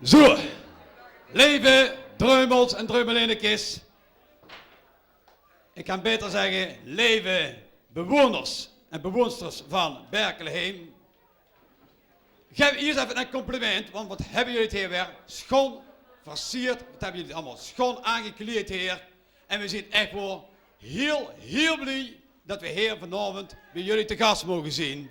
Zo, leven dreumels en dreumelinnekes. Ik kan beter zeggen, leven bewoners en bewoonsters van Berkelheem. Geef eerst even een compliment, want wat hebben jullie het hier weer schoon versierd. Wat hebben jullie allemaal schoon aangekleed hier. En we zijn echt wel heel blij dat we hier vanavond bij jullie te gast mogen zien.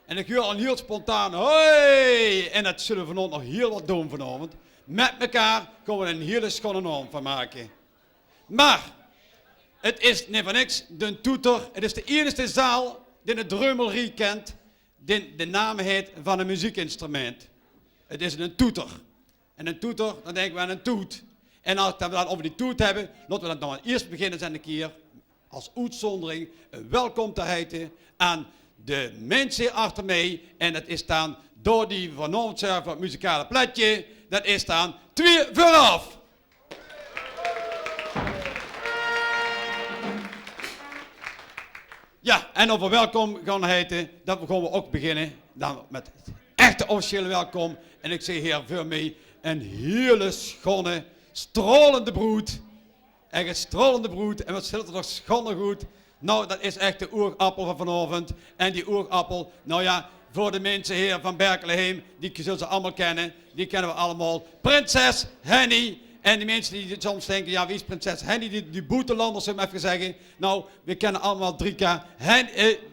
En ik hoor al heel spontaan, hoi! En dat zullen we vanavond nog heel wat doen vanavond. Met elkaar kunnen we een hele schone avond van maken. Maar, het is niet van niks, de toeter. Het is de enige zaal die de drummelrie kent, die de naam heet van een muziekinstrument. Het is een toeter. En een toeter, dan denken we aan een toet. En als we dan over die toet hebben, laten we dan eerst beginnen zijn een keer, als uitzondering, een welkom te heten aan de mensen hier achter mij. En dat is dan door die vanavond zelf het muzikale plekje, dat is dan 2 vooraf. Ja, en over welkom gaan heten, dat gaan we ook beginnen dan met het echte officiële welkom. En ik zie hier voor mij een hele schone, stralende broed. Echt een stralende broed. En wat zit er nog schone goed. Nou, dat is echt de oerappel van vanavond. En die oerappel, nou ja, voor de mensen hier van Berkelheem, die zullen ze allemaal kennen. Die kennen we allemaal. Prinses Henny. En die mensen die soms denken, ja, wie is prinses Henny? Die boetelanders, zullen we even zeggen. Nou, we kennen allemaal 3K.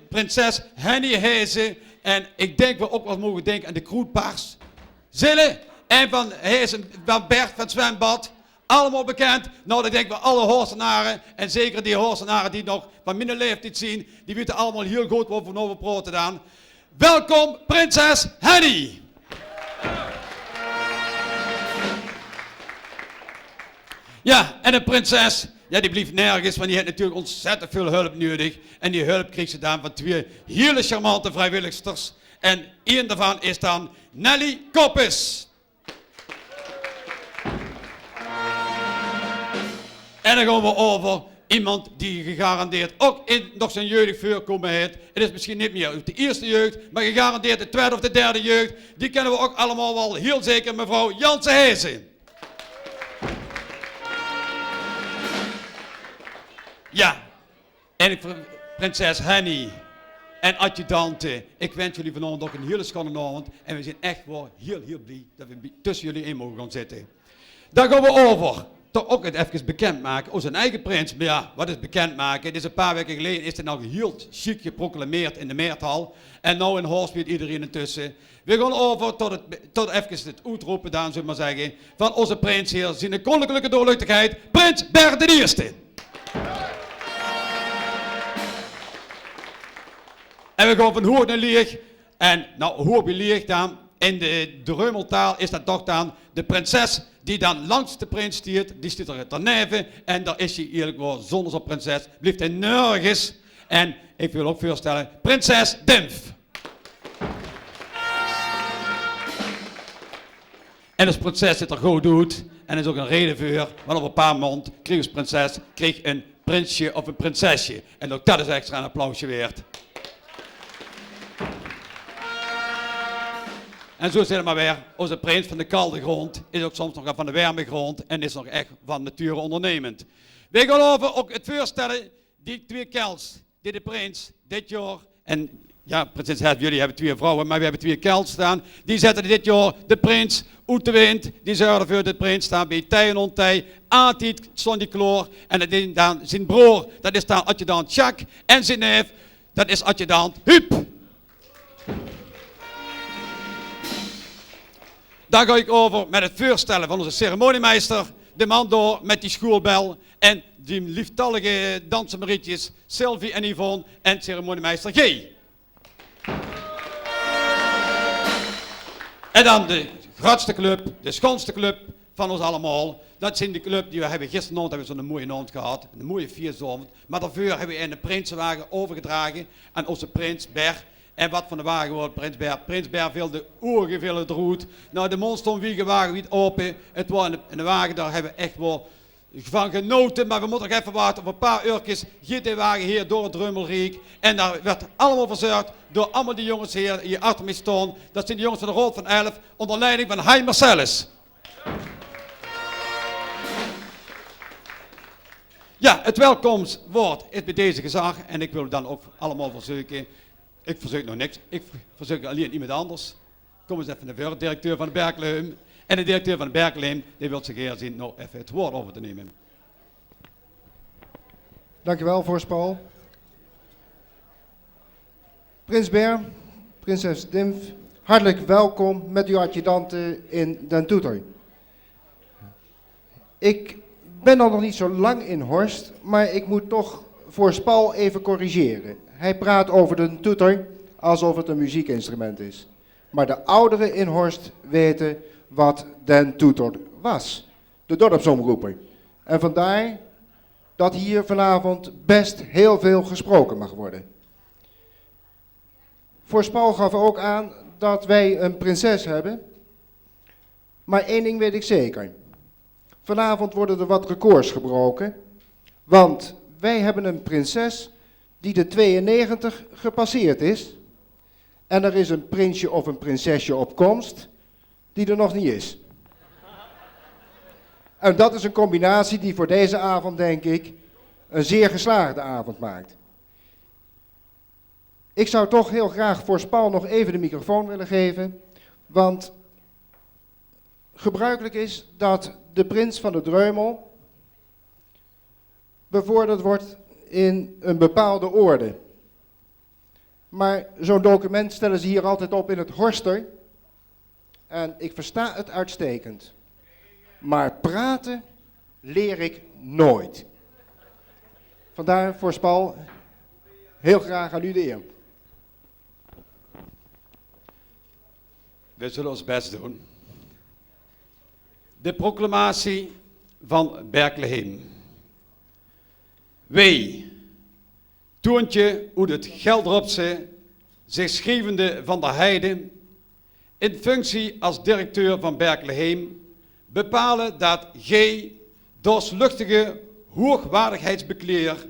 Prinses Henny Hezen. En ik denk we ook wel mogen denken aan de Kroetpaars. Zille en van Hezen, van Bert van Zwembad. Allemaal bekend. Nou, dan denken we alle Horstenaren. En zeker die Horstenaren die nog van minder leeftijd zien. Die weten allemaal heel goed wat we van over praten dan. Welkom, prinses Henny. Ja, en de prinses, ja, die blijft nergens, want die heeft natuurlijk ontzettend veel hulp nodig. En die hulp kreeg ze dan van 2 hele charmante vrijwilligsters. En één daarvan is dan Nelly Koppes. En dan gaan we over iemand die gegarandeerd ook in nog zijn jeugd voorkomen heeft. Het is misschien niet meer de eerste jeugd, maar gegarandeerd de tweede of de derde jeugd. Die kennen we ook allemaal wel heel zeker, mevrouw Janse Hezen. Ja, en prinses Henny en adjudante, ik wens jullie vanavond ook een hele schone avond. En we zijn echt wel heel blij dat we tussen jullie in mogen gaan zitten. Dan gaan we over, toch ook het even bekendmaken, onze eigen prins. Maar ja, wat is bekendmaken? Dit is een paar weken geleden, is dit nou heel chic geproclameerd in de Meerthal. En nou in Horst weet iedereen intussen. We gaan over tot even het uitroepen, dan zullen we maar zeggen, van onze prins hier, zijn koninklijke doorluchtigheid, prins Bert de Eerste. En we gaan van hoog naar leeg. En nou, hoog bij leeg dan, in de drummeltaal is dat toch dan de prinses die dan langs de prins stiert. Die stiert er ter neven. En daar is hij eerlijk wel zonder zo'n prinses. Blijft hij nergens. En ik wil ook voorstellen, prinses Dimf. En als prinses dit er goed doet, en er is ook een reden voor, want op een paar maanden kreeg als prinses een prinsje of een prinsesje. En ook dat is extra een applausje waard. En zo zit het maar weer, onze prins van de koude grond is ook soms nog van de warme grond en is nog echt van nature ondernemend. We gaan over ook het voorstellen, die 2 kels, die de prins dit jaar, en ja, prinses Hed, jullie hebben 2 vrouwen, maar we hebben 2 kels staan, die zetten dit jaar de prins uit de wind, die zorgen voor de prins staan bij tij en ontij, altijd stond die kloor, en dat is dan zijn broer, dat is dan adjudant Jacques, en zijn neef, dat is adjudant Huub. Dan ga ik over met het voorstellen van onze ceremoniemeester, de man door met die schoolbel en die lieftallige dansenmarietjes Sylvie en Yvonne en ceremoniemeester G. En dan de grootste club, de schoonste club van ons allemaal. Dat zijn de club die we hebben gisteravond hebben zo'n mooie avond gehad, een mooie viersavond. Maar daarvoor hebben we in de prinsenwagen overgedragen aan onze prins Bert. En wat van de wagen wordt prins Bert? Prins Bert viel de ogen veel het roet. Nou, de mond stond wagen niet open. Het was in de wagen, daar hebben we echt wel van genoten. Maar we moeten nog even wachten op een paar uurtjes. Giet de wagen hier door het Drummelriek. En daar werd allemaal verzorgd door allemaal die jongens hier achter mij staan. Dat zijn de jongens van de Rood van 11 onder leiding van Hein Marcellus. Ja, het welkomstwoord is bij deze gezag en ik wil dan ook allemaal verzoeken. Ik verzoek nog niks, ik verzoek alleen iemand anders. Kom eens even naar voren, directeur van de Berkelheim. En de directeur van de Berkelheim, die wil zich hier zien nog even het woord over te nemen. Dankjewel, vorst Paul. Prins Ber, prinses Dimf, hartelijk welkom met uw adjudanten in Den Toeter. Ik ben al nog niet zo lang in Horst, maar ik moet toch vorst Paul even corrigeren. Hij praat over de toeter alsof het een muziekinstrument is. Maar de ouderen in Horst weten wat Den Toeter was. De dorpsomroeper. En vandaar dat hier vanavond best heel veel gesproken mag worden. Vorst Paul gaf ook aan dat wij een prinses hebben. Maar één ding weet ik zeker. Vanavond worden er wat records gebroken. Want wij hebben een prinses die de 92 gepasseerd is. En er is een prinsje of een prinsesje op komst die er nog niet is. En dat is een combinatie die voor deze avond, denk ik, een zeer geslaagde avond maakt. Ik zou toch heel graag vorst Paul nog even de microfoon willen geven. Want gebruikelijk is dat de prins van de Dreumel bevorderd wordt in een bepaalde orde. Maar zo'n document stellen ze hier altijd op in het Horster. En ik versta het uitstekend. Maar praten leer ik nooit. Vandaar, vorst Paul, heel graag aan u de eer. We zullen ons best doen. De proclamatie van Berkelheim. Wij, Toontje uit het Gelderopse, zich schrijvende van der Heide, in functie als directeur van Berkelheim, bepalen dat gij, dorsluchtige hoogwaardigheidsbekleer,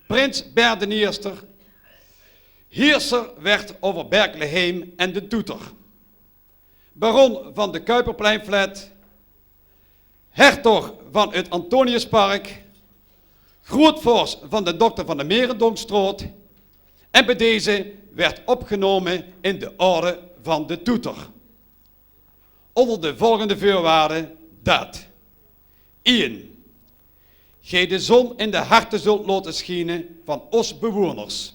prins Berdenierster, heerser werd over Berkelheim en de Toeter, baron van de Kuiperpleinflat, hertog van het Antoniuspark, grootvorst van de dokter van de Merendongstroot en bij deze werd opgenomen in de orde van de Toeter. Onder de volgende voorwaarden dat 1. Gij de zon in de harten zult laten schijnen van ons bewoners.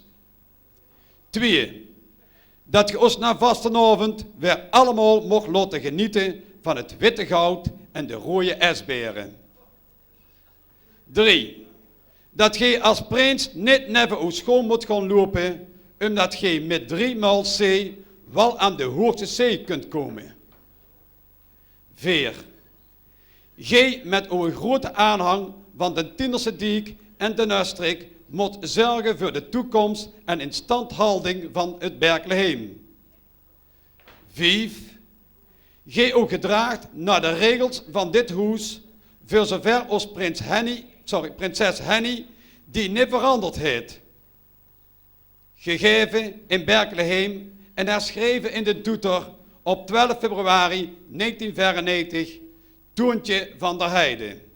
2. Dat je ons na vastenavond weer allemaal mocht laten genieten van het witte goud en de rode esberen. 3. Dat gij als prins niet neven uw schoon moet gaan lopen, omdat gij met 3 maal zee wel aan de hoogste zee kunt komen. 4. Gij met uw grote aanhang van de Tinderse Diek en de Nustrik moet zorgen voor de toekomst en instandhouding van het Berkelheim. 5. Gij ook gedraagt naar de regels van dit huis, voor zover als prinses Henny, die niet veranderd heeft. Gegeven in Berkelheim en herschreven in de Toeter op 12 februari 1994, Toontje van der Heide.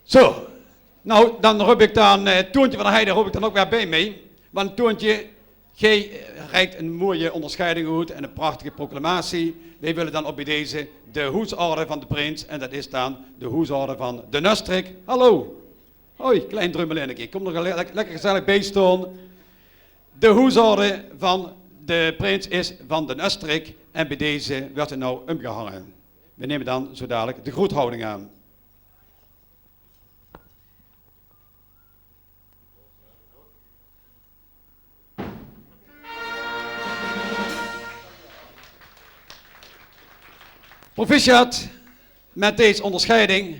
Zo, nou dan roep ik dan Toontje van der Heide roep ik dan ook weer bij mee. Want Toontje, jij reikt een mooie onderscheiding uit en een prachtige proclamatie. Wij willen dan op bij deze de hoesorde van de prins en dat is dan de hoesorde van de Nustrik. Hallo, hoi klein drummelinnetje, ik kom er lekker gezellig bij staan. De hoesorde van de prins is van de Nustrik en bij deze werd er nou omgehangen. We nemen dan zo dadelijk de groethouding aan. Proficiat met deze onderscheiding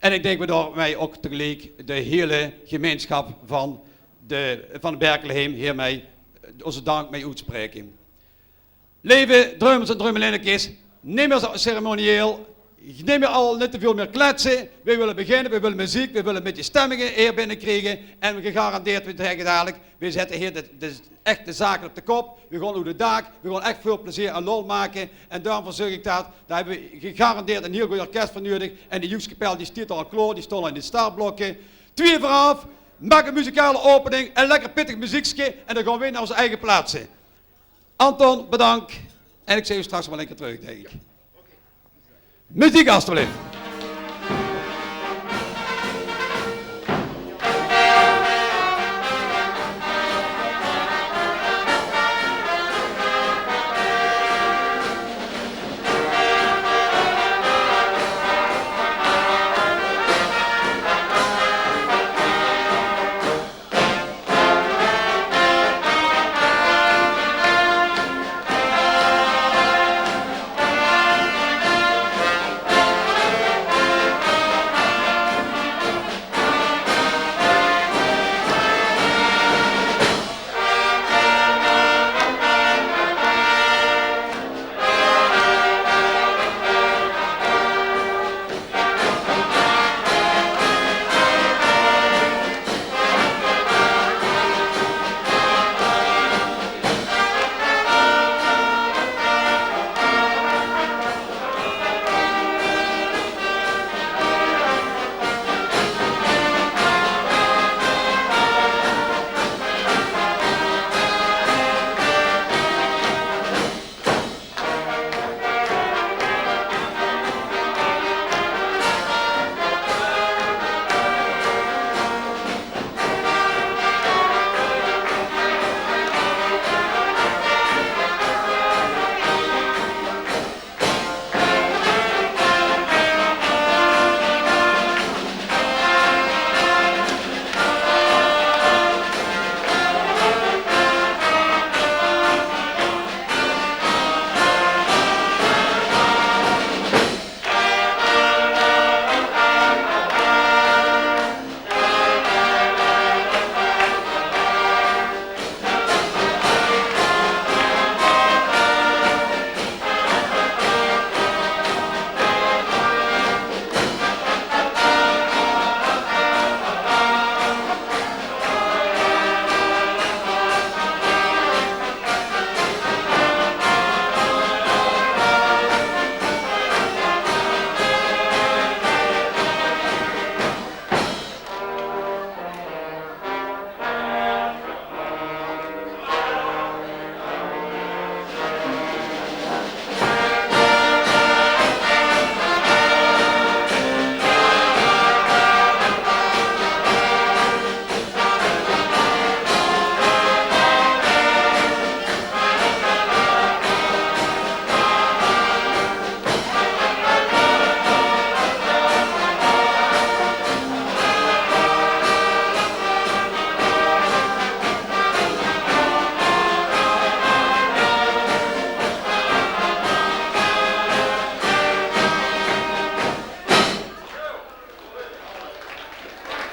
En ik denk waardoor wij ook tegelijk de hele gemeenschap van Berkelheim hiermee onze dank mee uitspreken. Leven drummers en drummelinekjes, niet meer zo ceremonieel, niet meer al niet te veel meer kletsen. We willen beginnen, we willen muziek, we willen een beetje stemmingen hier binnenkrijgen. En we gegarandeerd, we zeggen dadelijk, we zetten hier echt de zaken op de kop. We gaan over de dak, we gaan echt veel plezier en lol maken. En daarom verzorg ik dat, daar hebben we gegarandeerd een heel goed orkest voor nodig. En de jeugdkapel die staat al klaar, die stond in de startblokken. 2 vooraf, maak een muzikale opening, een lekker pittig muziekje en dan gaan we naar onze eigen plaatsen. Anton, bedankt. En ik zie u straks wel een keer terug, denk ik. Muziek alstublieft.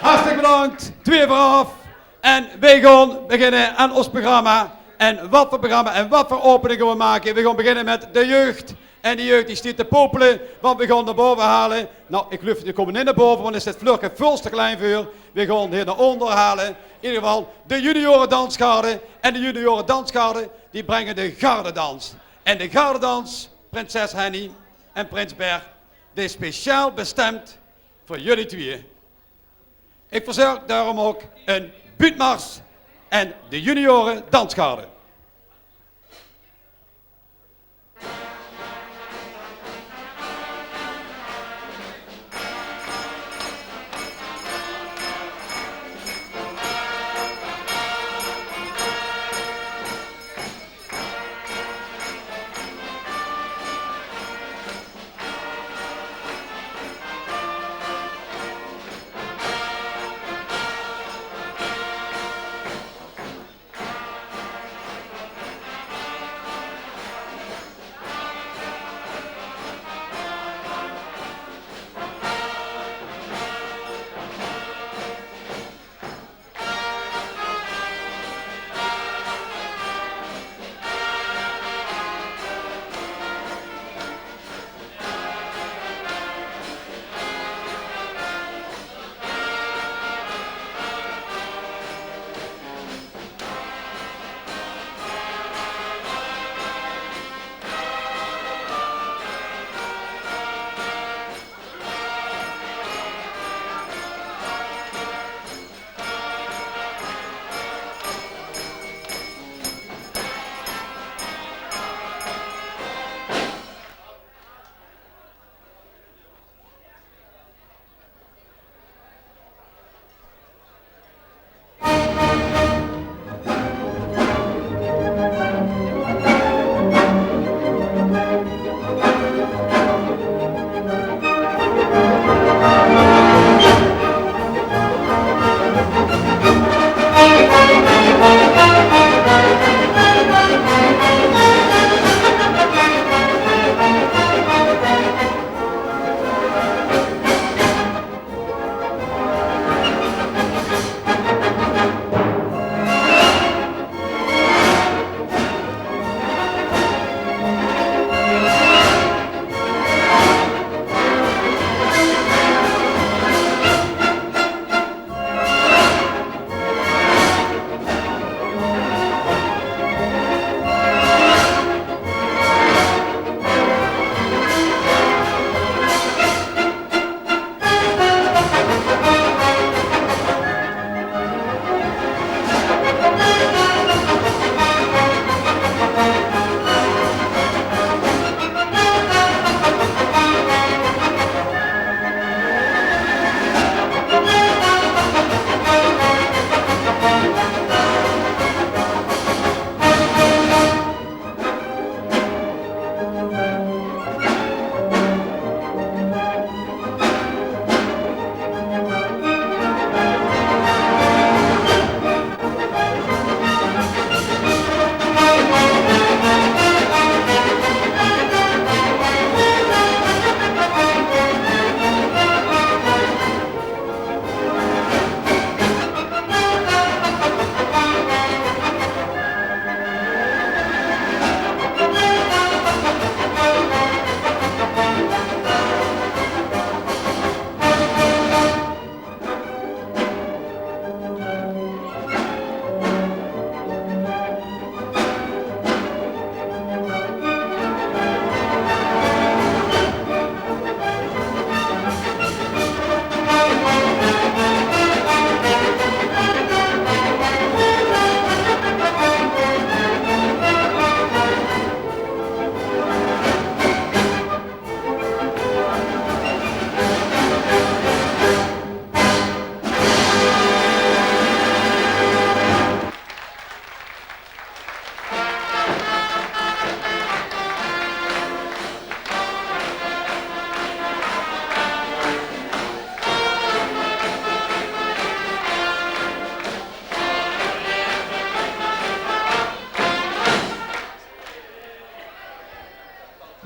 Hartstikke bedankt, 2 vooraf. En wij gaan beginnen aan ons programma. En wat voor programma en wat voor opening gaan we maken. We gaan beginnen met de jeugd. En die jeugd die stiet te popelen, want we gaan naar boven halen. Nou, ik geloof, die komen niet naar boven, want is het vlugge veel te klein voor. We gaan hier naar onder halen. In ieder geval de junioren dansgarde. En de junioren dansgarde, die brengen de gardedans. En de gardedans, prinses Henny en prins Bert, die is speciaal bestemd voor jullie tweeën. Ik verzorg daarom ook een buurtmars en de junioren dansgarde.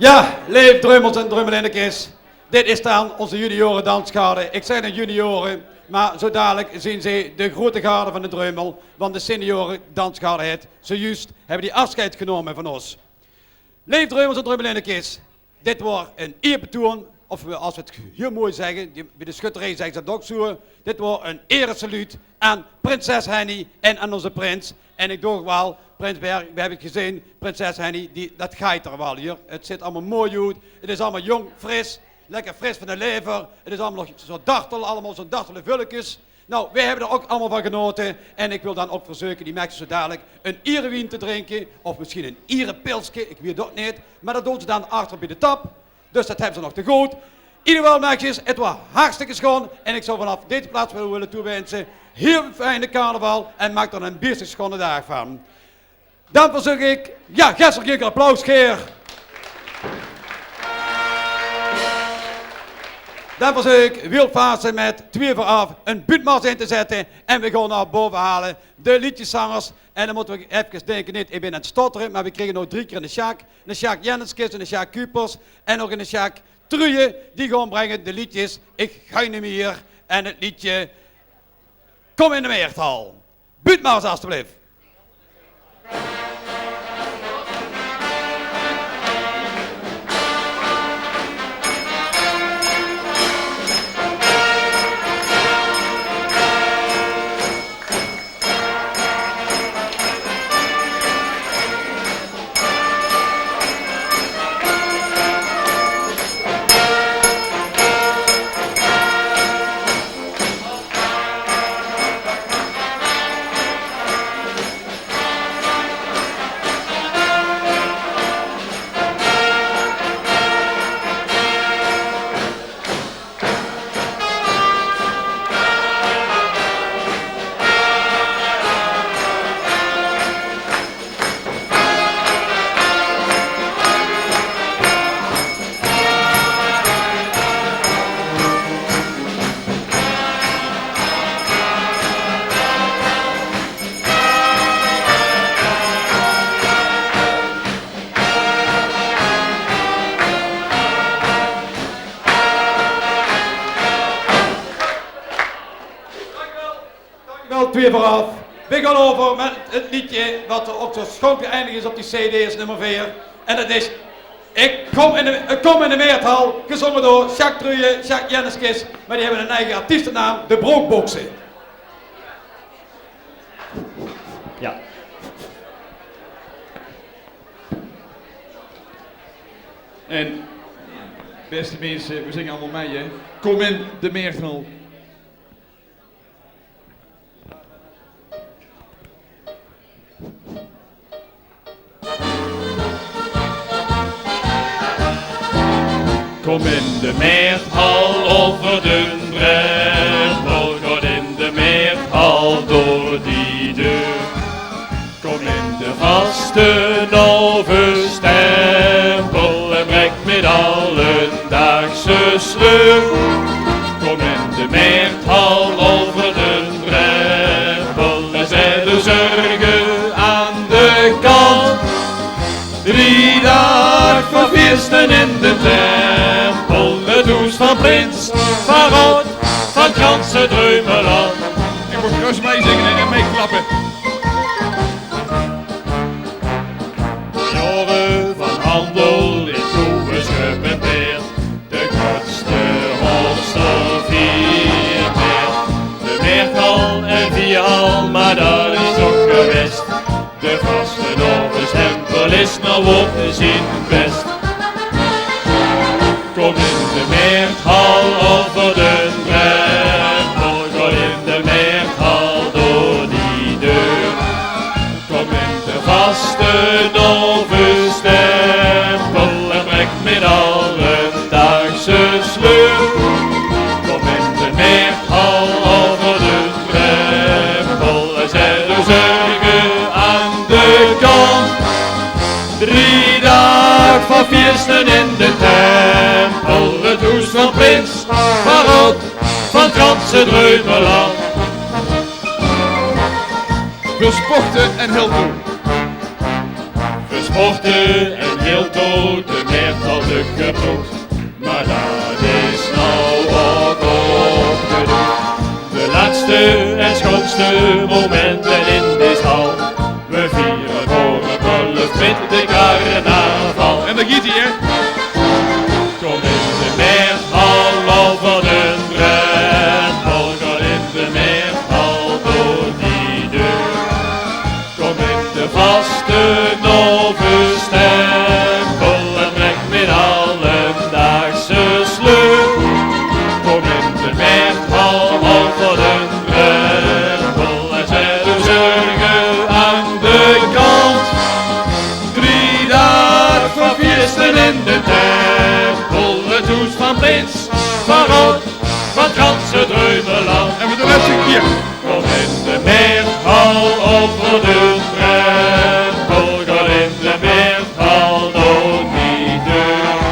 Ja, leef Dreumels en Drummelindekis. Dit is dan onze junioren dansgarde. Ik zeg een junioren, maar zo dadelijk zien ze de grote garde van de Dreumel. Want de senioren dansgarde het. Zojuist hebben die afscheid genomen van ons. Leef Dreumels en Drummelindekis. Dit wordt een eerbetoon, of als we het heel mooi zeggen, bij de schutterij zeggen ze dat ook zo. Dit wordt een eresaluut aan prinses Henny en aan onze prins. En ik doe wel, Prins Berg, we hebben het gezien, prinses Henny, dat gaat er wel hier. Het zit allemaal mooi uit, het is allemaal jong, fris, lekker fris van de lever. Het is allemaal nog zo dartel, allemaal zo'n dartele vulletjes. Nou, wij hebben er ook allemaal van genoten. En ik wil dan ook verzoeken die mensen zo dadelijk een Ierewien te drinken. Of misschien een Ierepilsje, ik weet het niet. Maar dat doen ze dan achter bij de tap. Dus dat hebben ze nog te goed. In ieder geval, meisjes, het was hartstikke schoon. En ik zou vanaf deze plaats willen toewensen. Heel fijne carnaval. En maak er een bierste schone dag van. Dan verzoek ik, ja, gisteren een applaus, Geer. Dan verzoek ik Wielfasen met 2 vooraf een buurtmars in te zetten. En we gaan naar boven halen de liedjeszangers. En dan moeten we even denken, niet, ik ben aan het stotteren. Maar we kregen nog 3 keer een Sjaak. Een Sjaak Jenniskes, een Sjaak Kupers. En nog een Sjaak Truje. Die gaan brengen de liedjes Ik ga niet meer. En het liedje Kom in de Meerthal. Buurtmars alstublieft. Wel 2 vooraf. We gaan over met het liedje wat er ook zo schoon geëindigd is op die CD, is nummer 4. En dat is Ik kom in de Meerthal, gezongen door Jacques Truje, Jacques Jenniskes. Maar die hebben een eigen artiestennaam, de Brookboksen. Ja. En beste mensen, we zingen allemaal mee, hè. Kom in de Meerthal. Kom in de Meerthal over de drempel, ga in de Meerthal door die deur. Kom in de vaste stempel en breng met alledaagse sleur. Kom in de Meerthal over de drempel en zet de zorgen aan de kant. 3 dagen van feesten in de tempel, het hoes van Prins, van Rood, van Ganse Dreumeland. Ik moet gerust meezingen en meeklappen. Joren van handel in Koeven gepenteerd, de kortste holster 4 meer. De Meerthal en Vial, maar dat is ook geweest. De vaste stempel is nou op te zien best. Kom in de Meerthal over de drempel, ga in de Meerthal door die deur. Kom in de vaste stempel en breng met alledaagse sleur. Kom in de Meerthal over de drempel en zet de zorgen aan de kant. 3 dagen van feesten in de tempel, het hoes van Prins, van Rood, van Ganse Dreumeland. Veel sporten en heel doen. We sporten en heel dood, de meertal de kapot. Maar dat is nou ook opgedoen. De laatste en schoonste momenten in deze hal. We vieren voor het bruiloft met de carnaval. En dan giet hij, hè? Kom in de meerhal over de drempel. Kom in de meerhal door die deur. Kom in de vaste novenstempel en breng met alledaagse sleur. Kom in de meerhal over de drempel en zet uw zorgen aan de kant. 3 dagen van feesten in de tempel, het hoes van prins, van rot, van het ganse dreumeland. En we doen het een keer. Kom in de meerhal over de drempel, kom in de meerhal door die deur.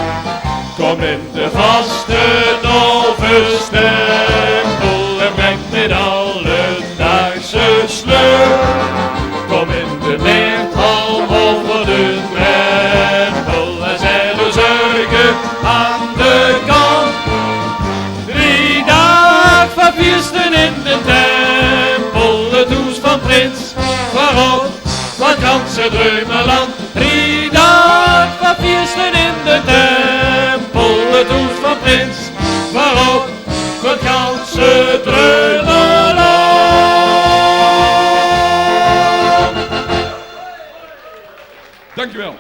Kom in de vaste novenstempel en breng met alledaagse sleur. Kom in de meerhal over de drempel en zet uw zorgen aan de kant. 3 dagen van feesten in de tempel, het hoes van prins, van rot, van het ganse dreumeland. 3 dagen van feesten in de tempel, het hoes van prins, van rot, van het ganse dreumeland. Dankjewel.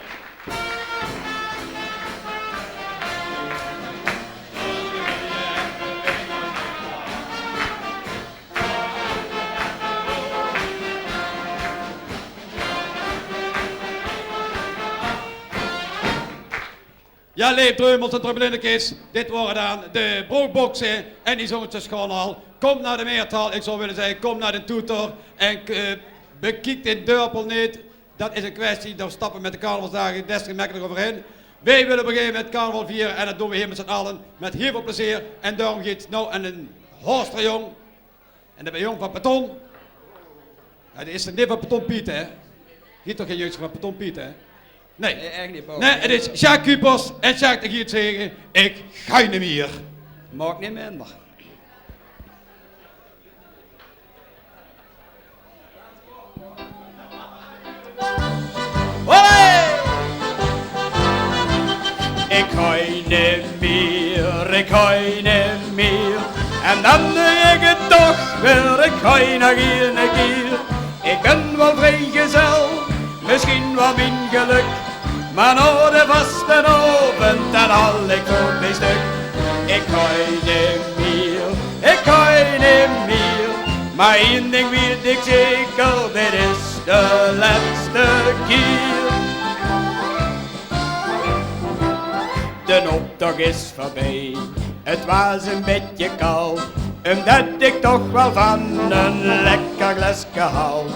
Ja, leef Dreumels en Drummelindekis. Dit worden dan de broekboksen en die zongen dus gewoon al. Kom naar de meertal, ik zou willen zeggen, kom naar de toeter en bekijk dit dorpel niet. Dat is een kwestie, daar stappen we met de carnavalsdagen des te makkelijk overheen. Wij willen beginnen met carnaval vieren en dat doen we hier met z'n allen met heel veel plezier. En daarom giet nou een Horsterjong en dat ben jong van Peton. Ja, dat is de niet van Peton Piet, hè? Giet toch geen jeugd van Peton Piet, hè? Nee. Echt niet, Paul. Nee, het is Jacques Cupers en Jacques de Giert zeggen, ik ga niet meer. Maakt niet minder. Ik ga niet meer, ik ga niet meer. En dan doe ik het toch weer, ik ga nog een keer. Ik ben wel vrijgezel, misschien wel mijn geluk. Maar nou de vaste oven, dan haal ik voor mijn stuk. Ik ga niet meer, ik ga niet meer. Maar één ding weet ik zeker, dit is de laatste keer. De optocht is voorbij, het was een beetje koud. Omdat ik toch wel van een lekker glasje hou.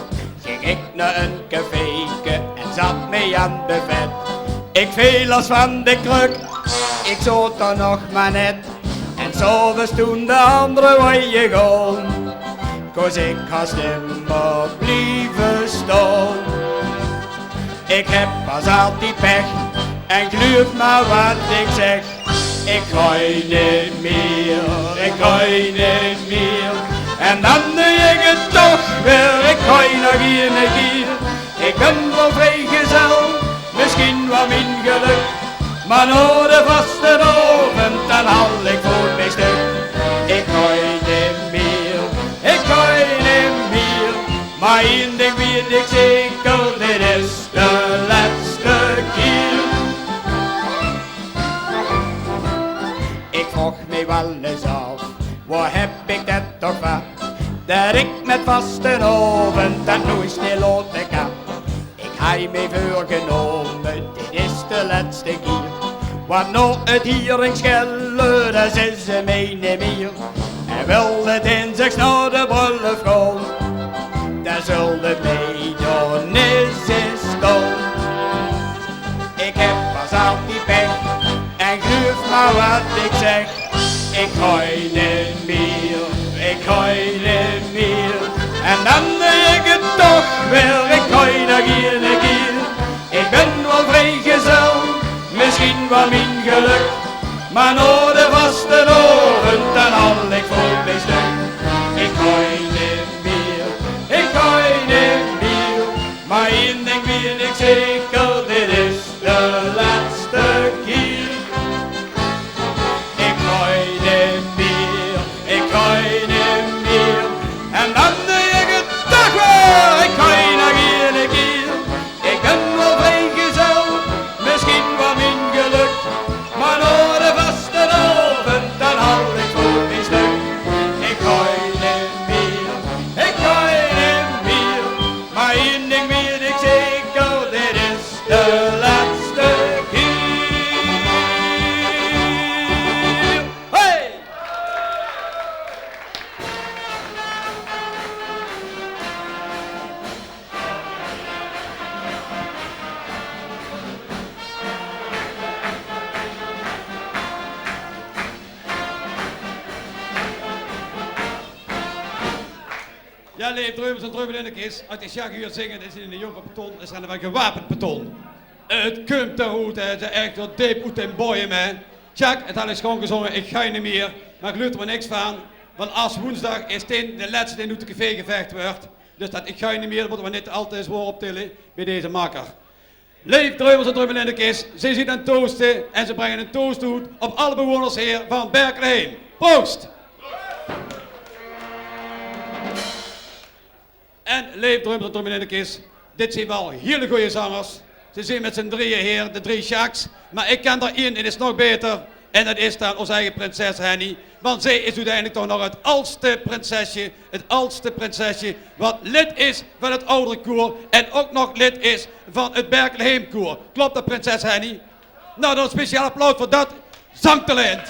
Ging ik naar een caféke en zat mee aan de vet. Ik viel als van de kruk, ik zat er nog maar net. En zo was toen de andere waaier gaan. Koos ik haast immer blijven staan. Ik heb pas altijd pech en geloof maar wat ik zeg. Ik ga niet meer, ik ga niet meer. En dan doe ik het toch weer, ik ga nog een keer. Ik ben wel vrijgezel, misschien wel mijn geluk. Maar nou de vaste oven, dan haal ik voor mijn stuk. Ik ga niet meer, ik ga niet meer. Maar één ding weet ik zeker, dit is de laatste keer. Ik vroeg me wel eens af, waar heb ik dat toch van? Dat ik met vaste oven dat nooit snel laten kan. Ik heb me voorgenomen, dit is de laatste keer. Want nou het hier in schellen, dat is ze mij niet meer. En wil het in zich naar de bruiloft gaan, dan zullen mij dan niet eens staan. Ik heb pas altijd pech en geloof maar wat ik zeg. Ik ga niet meer, ik ga niet meer. En dan doe ik het toch weer, ik ga nog een keer. Ik ben van mijn geluk. Maar nou de vaste ogen, dan haal ik voor mijn stuk. Ik ga niet meer, ik ga niet meer. Maar één ding weet ik zeker, dit is de laatste keer. Ik ga niet meer, ik ga niet meer. En dan denk ik het toch weer, ik ga nog een keer. Ik ben wel vrijgezel, misschien wel mijn geluk. Maar door de vaste oven, dan haal ik voor mijn stuk. Ik ga niet meer, ik ga niet meer. Maar één ding weet ik zeker, dit is de laatste keer. Hey! Ja, leef drummers en drummen in de kist. Als die Jacques hier zingen, is in de jonge beton, is er een gewapend beton. Het komt er goed, hè. Ze echt wat diep uit den boeien, hè. Jacques, het had ik gewoon gezongen, ik ga niet meer. Maar ik luid er maar niks van. Want als woensdag is dit de laatste die uit de café gevecht wordt. Dus dat ik ga niet meer, dat moeten we niet altijd zwaar optillen bij deze makker. Leef drummers en drummen in de kist. Ze zien een toosten en ze brengen een toast uit op alle bewoners hier van Berkeley. Proost! En leef drummers en drummen in de kist. Dit zijn wel hele goede zangers. Ze zijn met z'n drieën hier, de drie Jacques. Maar ik ken er één, die is nog beter. En dat is dan onze eigen prinses Henny. Want zij is uiteindelijk toch nog het oudste prinsesje wat lid is van het oudere koor. En ook nog lid is van het Berkeley koor. Klopt dat, prinses Henny? Nou, dan een speciaal applaus voor dat zangtalent.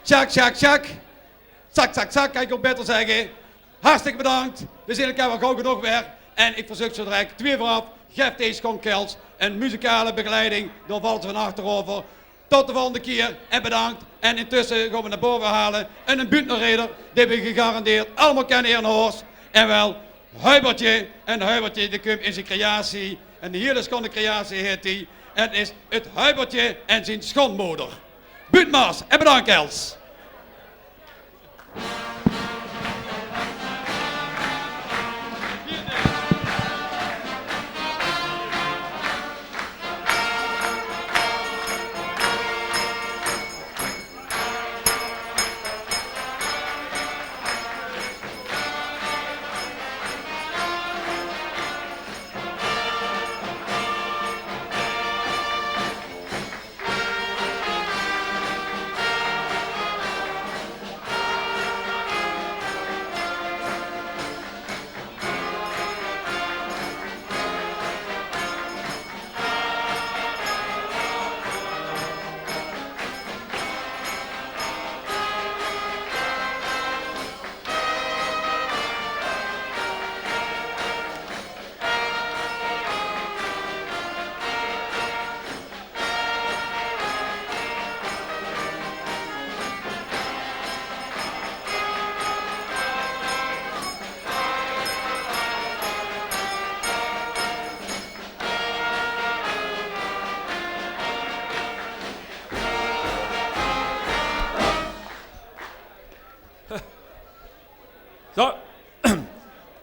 Jacques. Zak, kan ik ook beter zeggen. Hartstikke bedankt. We zien elkaar wel gauw genoeg weer. En ik verzoek zo direct 2 vooraf. Geef deze Schonkels een muzikale begeleiding door Walter van Achterover. Tot de volgende keer en bedankt. En intussen gaan we naar boven halen. En een Bündnerreder die we gegarandeerd allemaal kennen hier in Horst. En wel Huibertje. En Huibertje die komt in zijn creatie. En de hele schone creatie heet die. En het is het Huibertje en zijn schoonmoeder. Buutmaas en bedankt Els.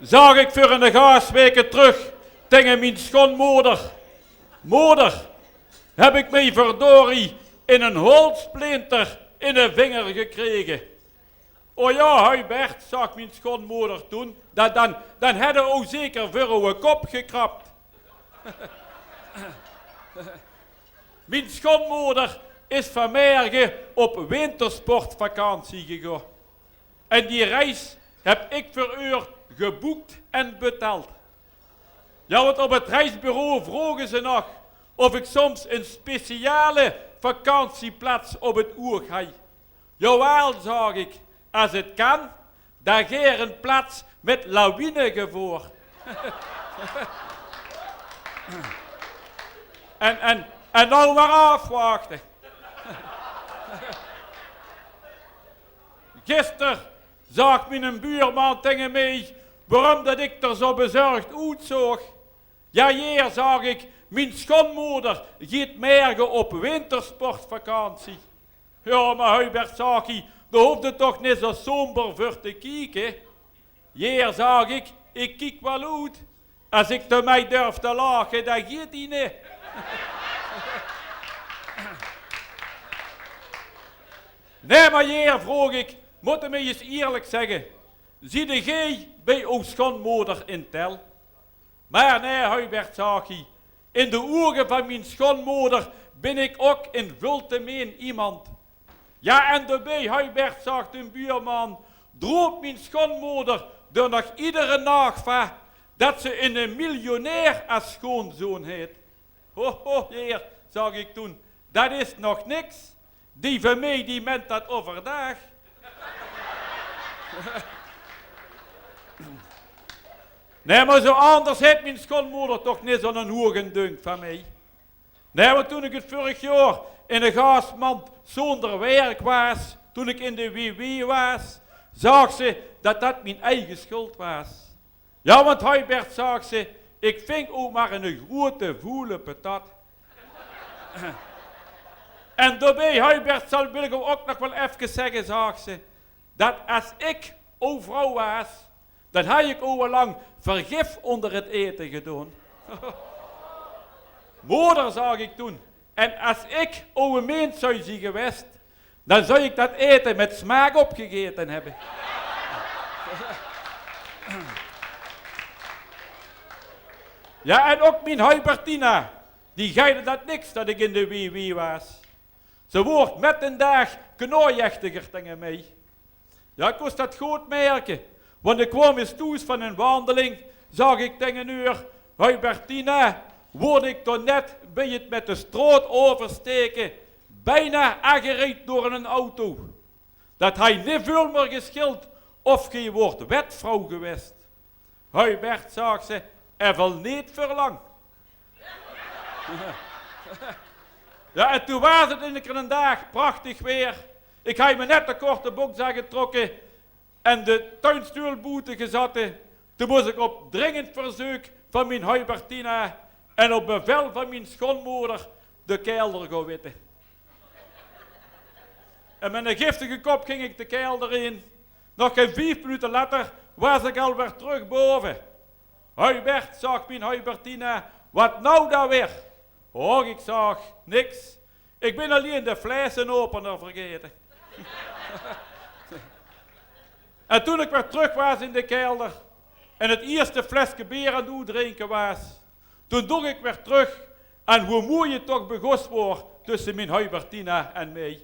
Zag ik voor een gaasweken terug tegen mijn schoonmoeder. Moeder, heb ik mij verdorie in een holsplinter in de vinger gekregen. Oh ja, Hubert, zag mijn schoonmoeder toen, dan hadden we ook zeker voor uw kop gekrapt. Mijn schoonmoeder is vanmorgen op wintersportvakantie gegaan. En die reis heb ik voor u geboekt en betaald. Ja, want op het reisbureau vroegen ze nog of ik soms een speciale vakantieplaats op het oog heb. Jawel, zag ik, als het kan, dan geer een plaats met lawinegevoer. en nou maar afwachten. Gisteren zag mijn buurman tegen mij waarom dat ik er zo bezorgd uitzag. Ja, hier zag ik, mijn schoonmoeder gaat morgen op wintersportvakantie. Ja, maar Hubert zag hij, daar hoeft het toch niet zo somber voor te kijken. Hier zag ik kijk wel uit. Als ik door mij durf te lachen, dan gaat hij niet. Nee, maar hier vroeg ik, moet je me eens eerlijk zeggen, zie jij bij uw schoonmoeder in tel? Maar nee, Hubert zag hij, in de ogen van mijn schoonmoeder ben ik ook een vultemeen iemand. Ja, en daarbij, Hubert zag de buurman, droomt mijn schoonmoeder er nog iedere nacht van dat ze een miljonair als schoonzoon heeft. Ho, ho, heer, zag ik toen, dat is nog niks. Die van mij, die ment dat overdag. Nee, maar zo anders heeft mijn schoonmoeder toch niet zo'n hoge dunk van mij. Nee, maar toen ik het vorig jaar in een gasmand zonder werk was, toen ik in de WW was, zag ze dat dat mijn eigen schuld was. Ja, want Hubert zag ze, ik ving ook maar een grote voele patat. En daarbij, Hubert, wil ik ook nog wel even zeggen, zag ze, dat als ik vrouw was, dan had ik lang vergif onder het eten gedaan. Moeder, zag ik toen, en als ik mens zou zijn geweest, dan zou ik dat eten met smaak opgegeten hebben. Ja, en ook mijn Hubertina, die geide dat niks dat ik in de WW was. Ze wordt met een dag knooiechtiger tegen mij. Ja, ik kost dat goed merken, want ik kwam eens toe van een wandeling, zag ik tegen uur, Hubertina, word ik toch net bij het met de stroot oversteken, bijna aangereden door een auto. Dat hij niet veel meer geschild of je wordt wetvrouw geweest. Hubert, zag ze, even niet verlang. Ja, en toen was het in een dag prachtig weer. Ik heb me net de korte boek getrokken en de tuinstoelboete gezatten. Toen moest ik op dringend verzoek van mijn Hubertina en op bevel van mijn schoonmoeder de kelder gaan witten. En met een giftige kop ging ik de kelder in. Nog geen 5 minuten later was ik alweer terug boven. Hubert, zag mijn Hubertina, wat nou dan weer? Och, ik zag niks. Ik ben alleen de flessenopener vergeten. En toen ik weer terug was in de kelder en het eerste flesje bier aan het drinken was, toen dacht ik weer terug aan hoe mooi het toch begost wordt tussen mijn Hubertina en mij.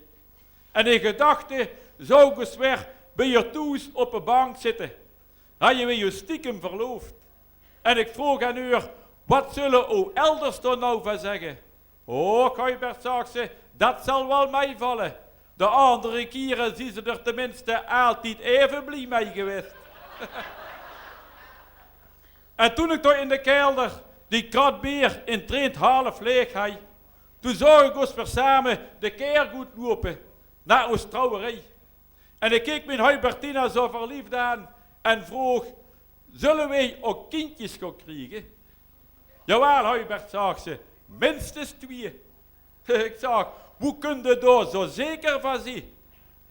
En in gedachten zou ik weer bij je thuis op een bank zitten. Had je weer je stiekem verloofd. En ik vroeg aan u, wat zullen uw elders er nou van zeggen? Oh, Hubert, zag ze, dat zal wel meevallen. De andere keren zien ze er tenminste altijd even blij mee geweest. En toen ik toch in de kelder die krat bier in traint half leeg had, toen zag ik ons weer samen de keergoed lopen naar ons trouwerij. En ik keek mijn Hubertina zo verliefd aan en vroeg, zullen wij ook kindjes gaan krijgen? Jawel, Hubert, zag ze, minstens 2. Ik zag, hoe kun je daar zo zeker van zijn?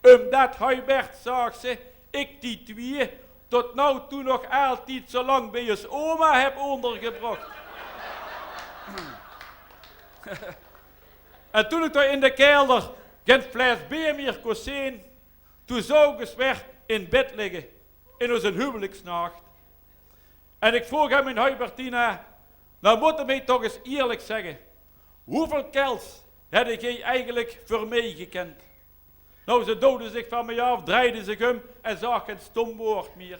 Omdat, Hubert, zag ze, ik die 2 tot nou toe nog altijd zo lang bij je oma heb ondergebracht. En toen ik daar in de kelder geen fles bier meer kon zien, toen zou ik eens weer in bed liggen, in onze huwelijksnacht. En ik vroeg aan mijn Hubertina, nou moet je mij toch eens eerlijk zeggen, hoeveel kels heb jij eigenlijk voor mij gekend? Nou, ze doodde zich van mij af, draaide zich om en zag geen stom woord meer.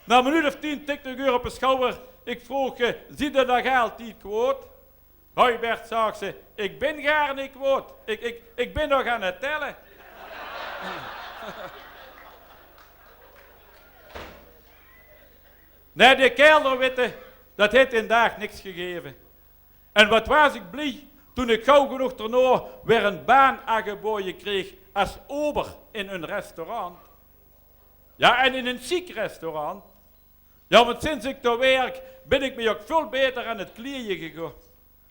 Na een minuut of 10 tikte ik op een schouder. Ik vroeg, zie je dat altijd kwaad? Hubert, zag ze, ik ben gaar niet kwaad. Ik ben nog aan het tellen. Nee, de kelderwitte, dat heeft inderdaad niks gegeven. En wat was ik blij toen ik gauw genoeg daarna weer een baan aangeboden kreeg als ober in een restaurant. Ja, en in een chic restaurant. Ja, want sinds ik daar werk, ben ik me ook veel beter aan het kleden gegaan.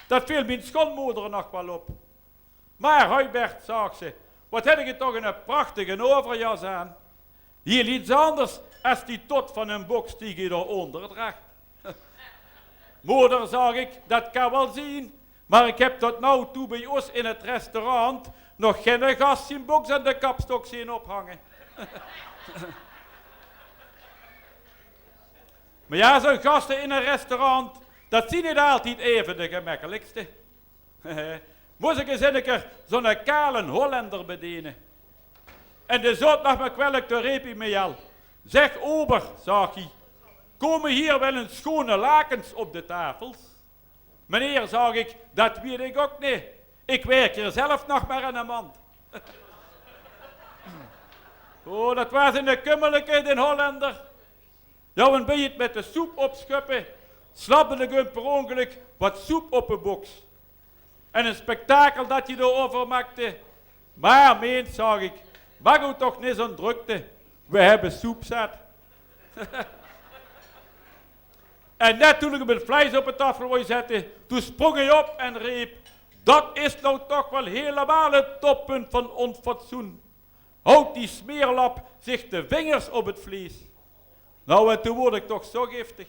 Dat viel mijn schoonmoeder nog wel op. Maar Huibert, zag ze, wat heb je toch een prachtige overjas aan. Hier iets anders als die tot van een box die je eronder draagt. Moeder, zag ik, dat kan wel zien, maar ik heb tot nou toe bij ons in het restaurant nog geen gast zien box aan de kapstok zien ophangen. Maar ja, zo'n gasten in een restaurant, dat zien niet altijd even de gemakkelijkste. Moest ik eens een keer zo'n kale Hollander bedienen. En de zoot nog maar kwelijk de reepie mee al. Zeg ober, zag hij, komen hier wel een schone lakens op de tafels? Meneer, zag ik, dat weet ik ook niet. Ik werk hier zelf nog maar aan een mand. Oh, dat was in de kummelijke, de Hollander. Ja, en ben je het met de soep opschuppen, slapte ik per ongeluk wat soep op een box. En een spektakel dat je erover maakte. Maar, meent, zag ik, mag u toch niet zo'n drukte. We hebben soep zat. En net toen ik hem het vlees op de tafel wou zetten, toen sprong hij op en riep, dat is nou toch wel helemaal het toppunt van onfatsoen. Houdt die smeerlap zich de vingers op het vlees. Nou, en toen word ik toch zo giftig.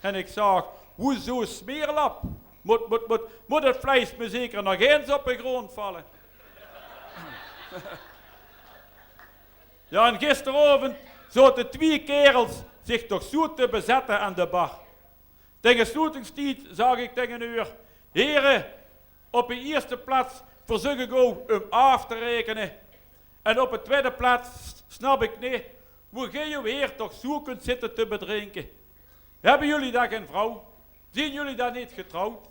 En ik zag, hoezo smeerlap? Moet het vlees me zeker nog eens op de grond vallen? Ja, en gisteravond zaten 2 kerels zich toch zo te bezetten aan de bar. Tegen sluitingstijd zag ik tegen een uur, heren, op de eerste plaats verzoek ik ook om af te rekenen. En op de tweede plaats snap ik niet, hoe gij je heer toch zo kunt zitten te bedrinken. Hebben jullie daar geen vrouw? Zien jullie daar niet getrouwd?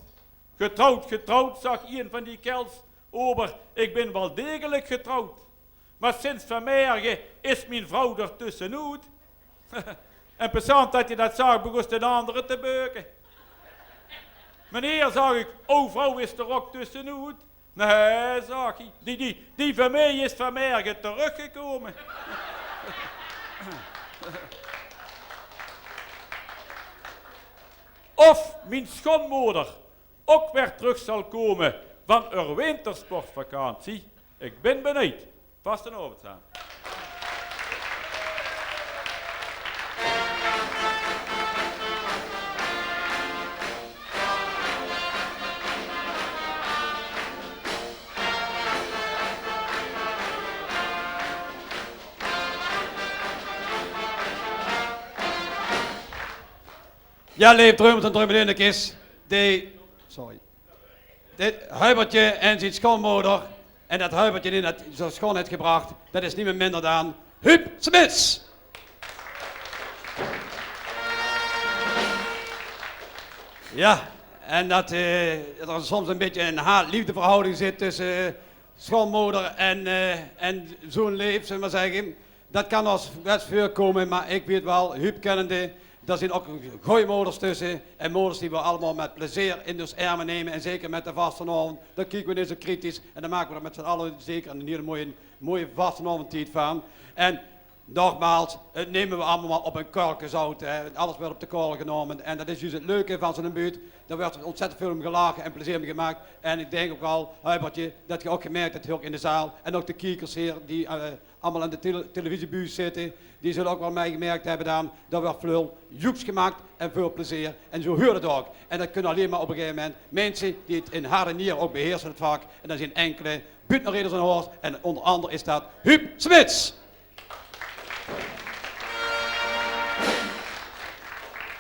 Getrouwd, zag een van die kels. Ober, ik ben wel degelijk getrouwd. Maar sinds vanmorgen is mijn vrouw er tussenuit. En passant dat je dat zag, begon de andere te beuken. Meneer, zag ik, vrouw is er ook tussenuit. Nee, zag hij, die van mij is vanmorgen teruggekomen. Of mijn schoonmoeder ook weer terug zal komen van haar wintersportvakantie. Ik ben benieuwd. Vast en over staan. Ja, leef Dreumels en Dreumelindekis. Dit Huibertje en zijn schoonmoeder. En dat Huibertje die dat zo schoon heeft gebracht, dat is niet meer minder dan Huub Smits. Ja, en dat er soms een beetje een haat-liefdeverhouding zit tussen schoonmoeder en zo'n leef, zullen we maar zeggen. Dat kan als best voorkomen, maar ik weet wel, Huub kennende, daar zijn ook gooimoders tussen en moders die we allemaal met plezier in de armen nemen en zeker met de vastenavond. Dan kijken we niet zo kritisch en dan maken we er met z'n allen zeker een hele mooie vastenavondtijd van. En nogmaals, het nemen we allemaal op een korkenzout, alles wordt op de korrel genomen en dat is juist het leuke van zo'n buurt. Daar werd ontzettend veel om gelachen en plezier mee gemaakt en ik denk ook al, Huibertje, dat je ook gemerkt hebt ook in de zaal en ook de kijkers hier die allemaal aan de televisiebuus zitten, die zullen ook wel mij gemerkt hebben dan, dat werd veel joeks gemaakt en veel plezier en zo hoort het ook. En dat kunnen alleen maar op een gegeven moment mensen die het in hart en nier ook beheersen het vak en dan zijn enkele buurtnerijders en hoors en onder andere is dat Huub Smits.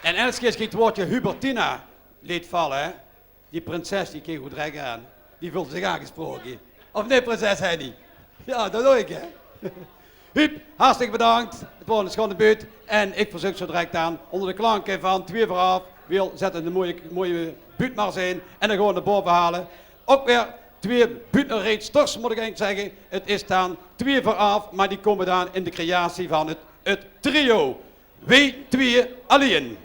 En elke keer het woordje Hubertina liet vallen, hè? Die prinses die keek goed recht aan, die voelde zich aangesproken. Of nee, prinses Henny? Ja, dat doe ik, hè? Huub, hartstikke bedankt. Het wordt een schone buurt en ik verzoek zo direct aan onder de klanken van 2 vooraf. Wil zetten een mooie buurtmars in en dan gewoon naar boven halen. Ook weer 2 buurtnerijdsters, moet ik eigenlijk zeggen. Het is dan 2 vooraf, maar die komen dan in de creatie van het trio. Wij 2 alleen.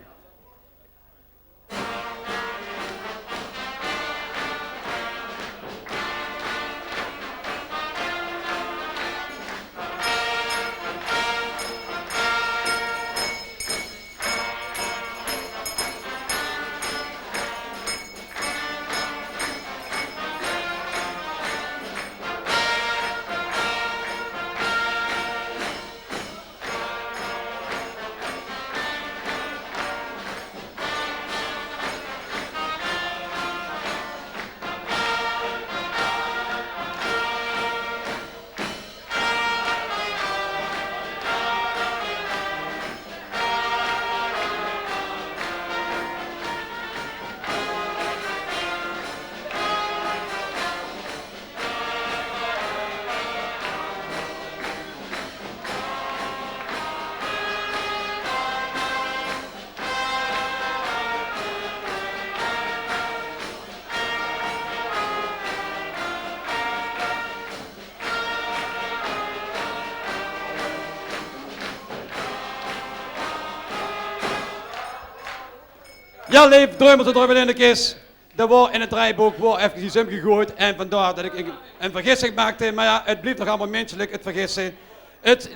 Ja, leef Dreumels en Dreumelindekis. Dat wordt in het draaiboek even iets gegooid en vandaar dat ik een vergissing maakte. Maar ja, het blijft nog allemaal menselijk, het vergissen. Het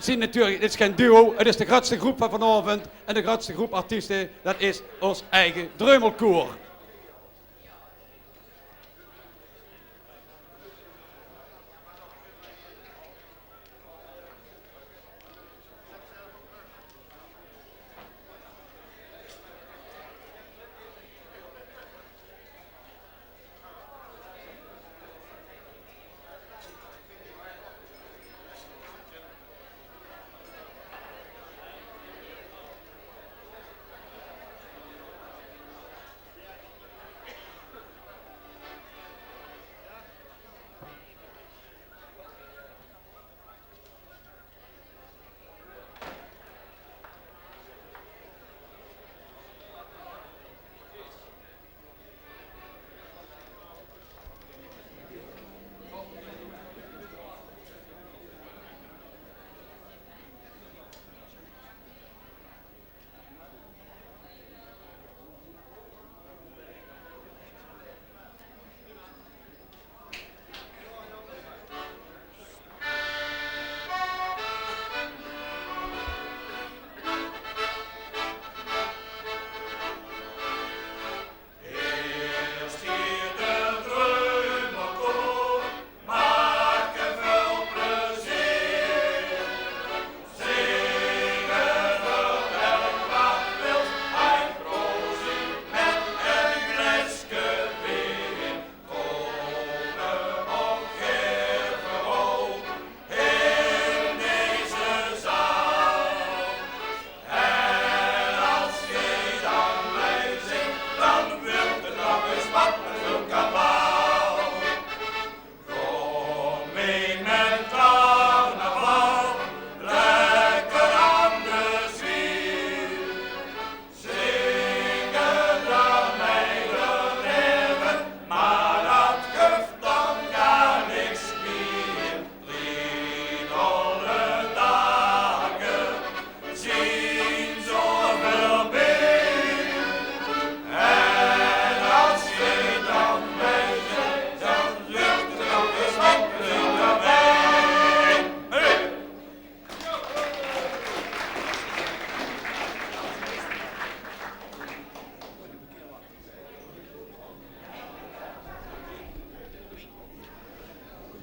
is geen duo, het is de grootste groep van vanavond. En de grootste groep artiesten, dat is ons eigen Dreumelkoor.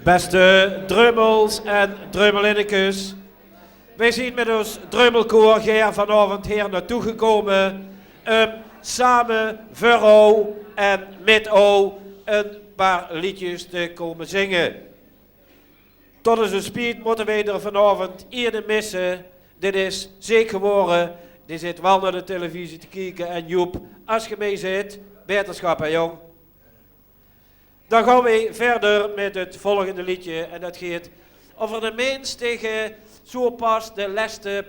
Beste Dreumels en Dreumelinnekes, wij zijn met ons Dreumelkoor hier vanavond hier naartoe gekomen samen voor jou en met jou een paar liedjes te komen zingen. Tot onze spijt moeten wij er vanavond eerder missen. Dit is zeker geworden. Die zit wel naar de televisie te kijken en Joep, als je mee zit, beterschap hè jong. Dan gaan we verder met het volgende liedje en dat gaat over de mens tegen zo pas de laatste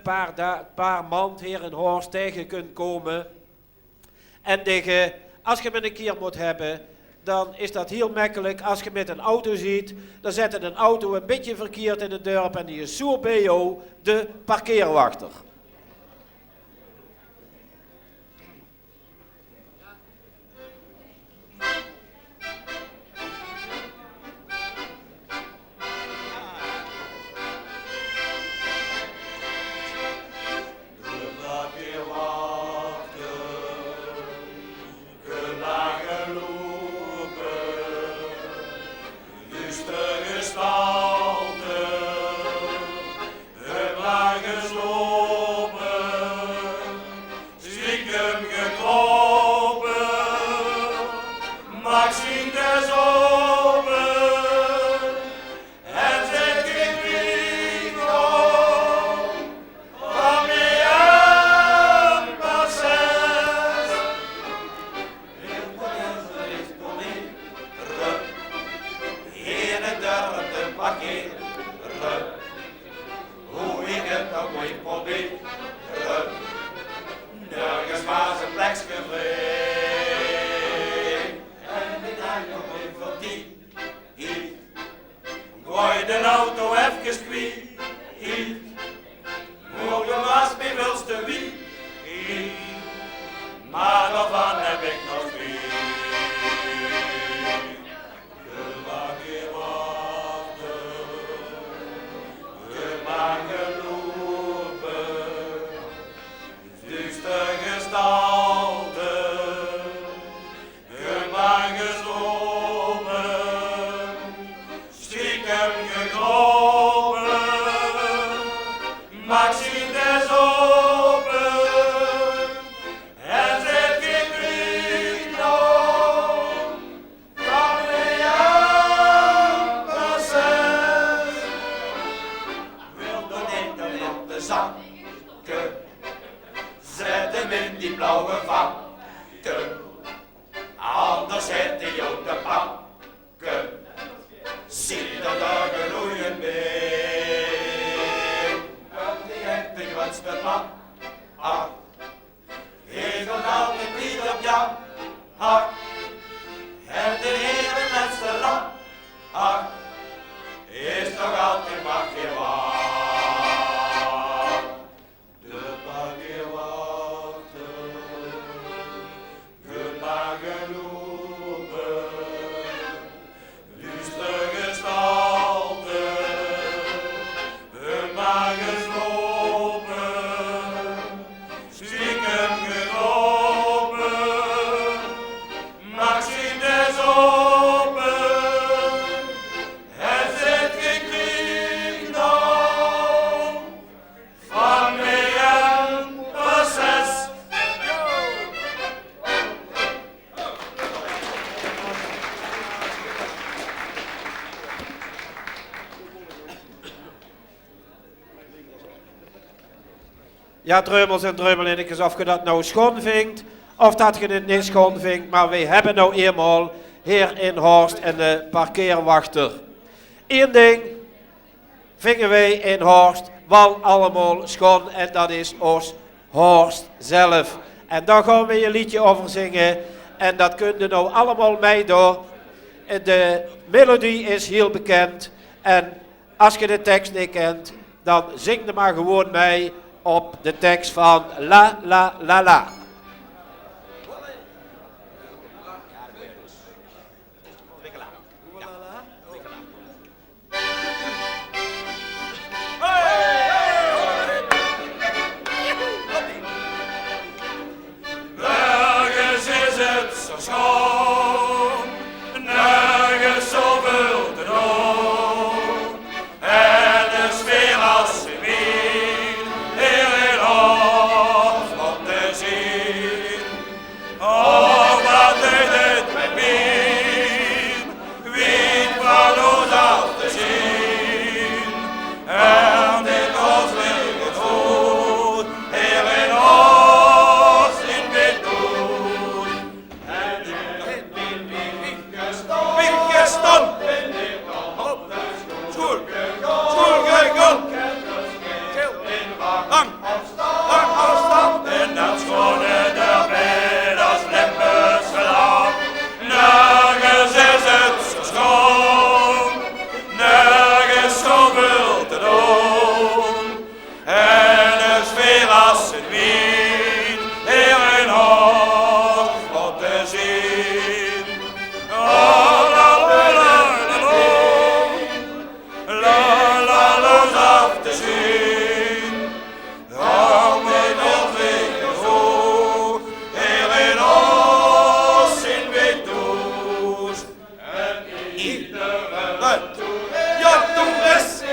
paar maand hier in Horst tegen kunt komen. En tegen, als je met een keer moet hebben, dan is dat heel makkelijk. Als je met een auto ziet, dan zet een auto een beetje verkeerd in het dorp en die is zo bij jou de parkeerwachter. Maar dan heb stiekem gekropen, Maxime des open, en zit gekriegt nog, van een jaar proces. Wil dan niet op de zakken, zet hem in die blauwe vakken, anders zet hij ook de pakken. Zie dat daar genoeien mee. Dat die heeft de grootste man. Hij komt altijd niet op jou. En de hele laatste land. Is toch altijd maar geen waar. De bagger wachten. Goed maar gelopen. Luister gestalte, hun magen slopen, stiekem gekropen, Maxime des open, het zit gekriegt nog, van mij een proces. Ja, drummels en drummelinnetjes, of je dat nou schoon vindt, of dat je het niet schoon vindt, maar wij hebben nou eenmaal hier in Horst en de parkeerwachter. Eén ding vingen wij in Horst wel allemaal schoon en dat is ons Horst zelf. En daar gaan we een liedje over zingen en dat kun je nou allemaal meedoen. De melodie is heel bekend en als je de tekst niet kent, dan zing er maar gewoon mee op de tekst van La La La La. Nergens is het zo schoon, nergens zoveel te doen. En de sfeer als in Wien, hier in Horst om te zien. Oh, wat deed het met Wien, Wien van ons af te zien. En dit ons liggen goed, hier in Horst in Witdoen. En in Winkeston, op de school gegaan. Lang afstand en dat schone erbij, dat slippers gedaan. Nergens is het zo schoon, nergens zoveel te doen. En de sfeer als in Wien, hier in Horst om te zien. Oh, la la la la la, la la la af te zien. Hou mij nog weer goed, hier in Horst in Witdoes. En iedere toerist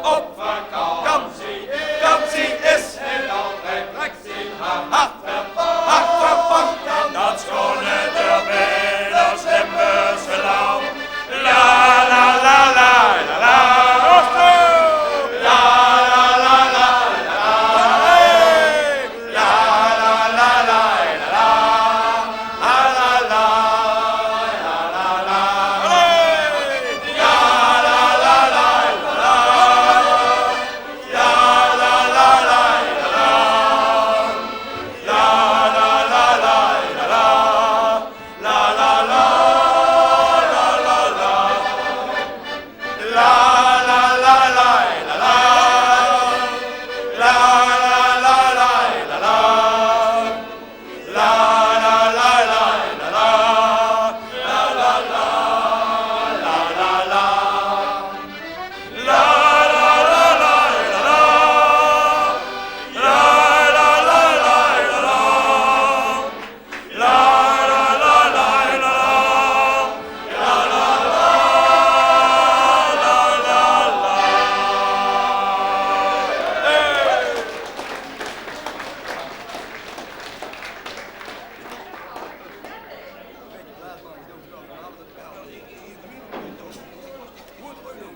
op vakantie is en altijd trekt zijn hart verpakt. Dat schone erbij, dat slippers gedaan. La la la la la la.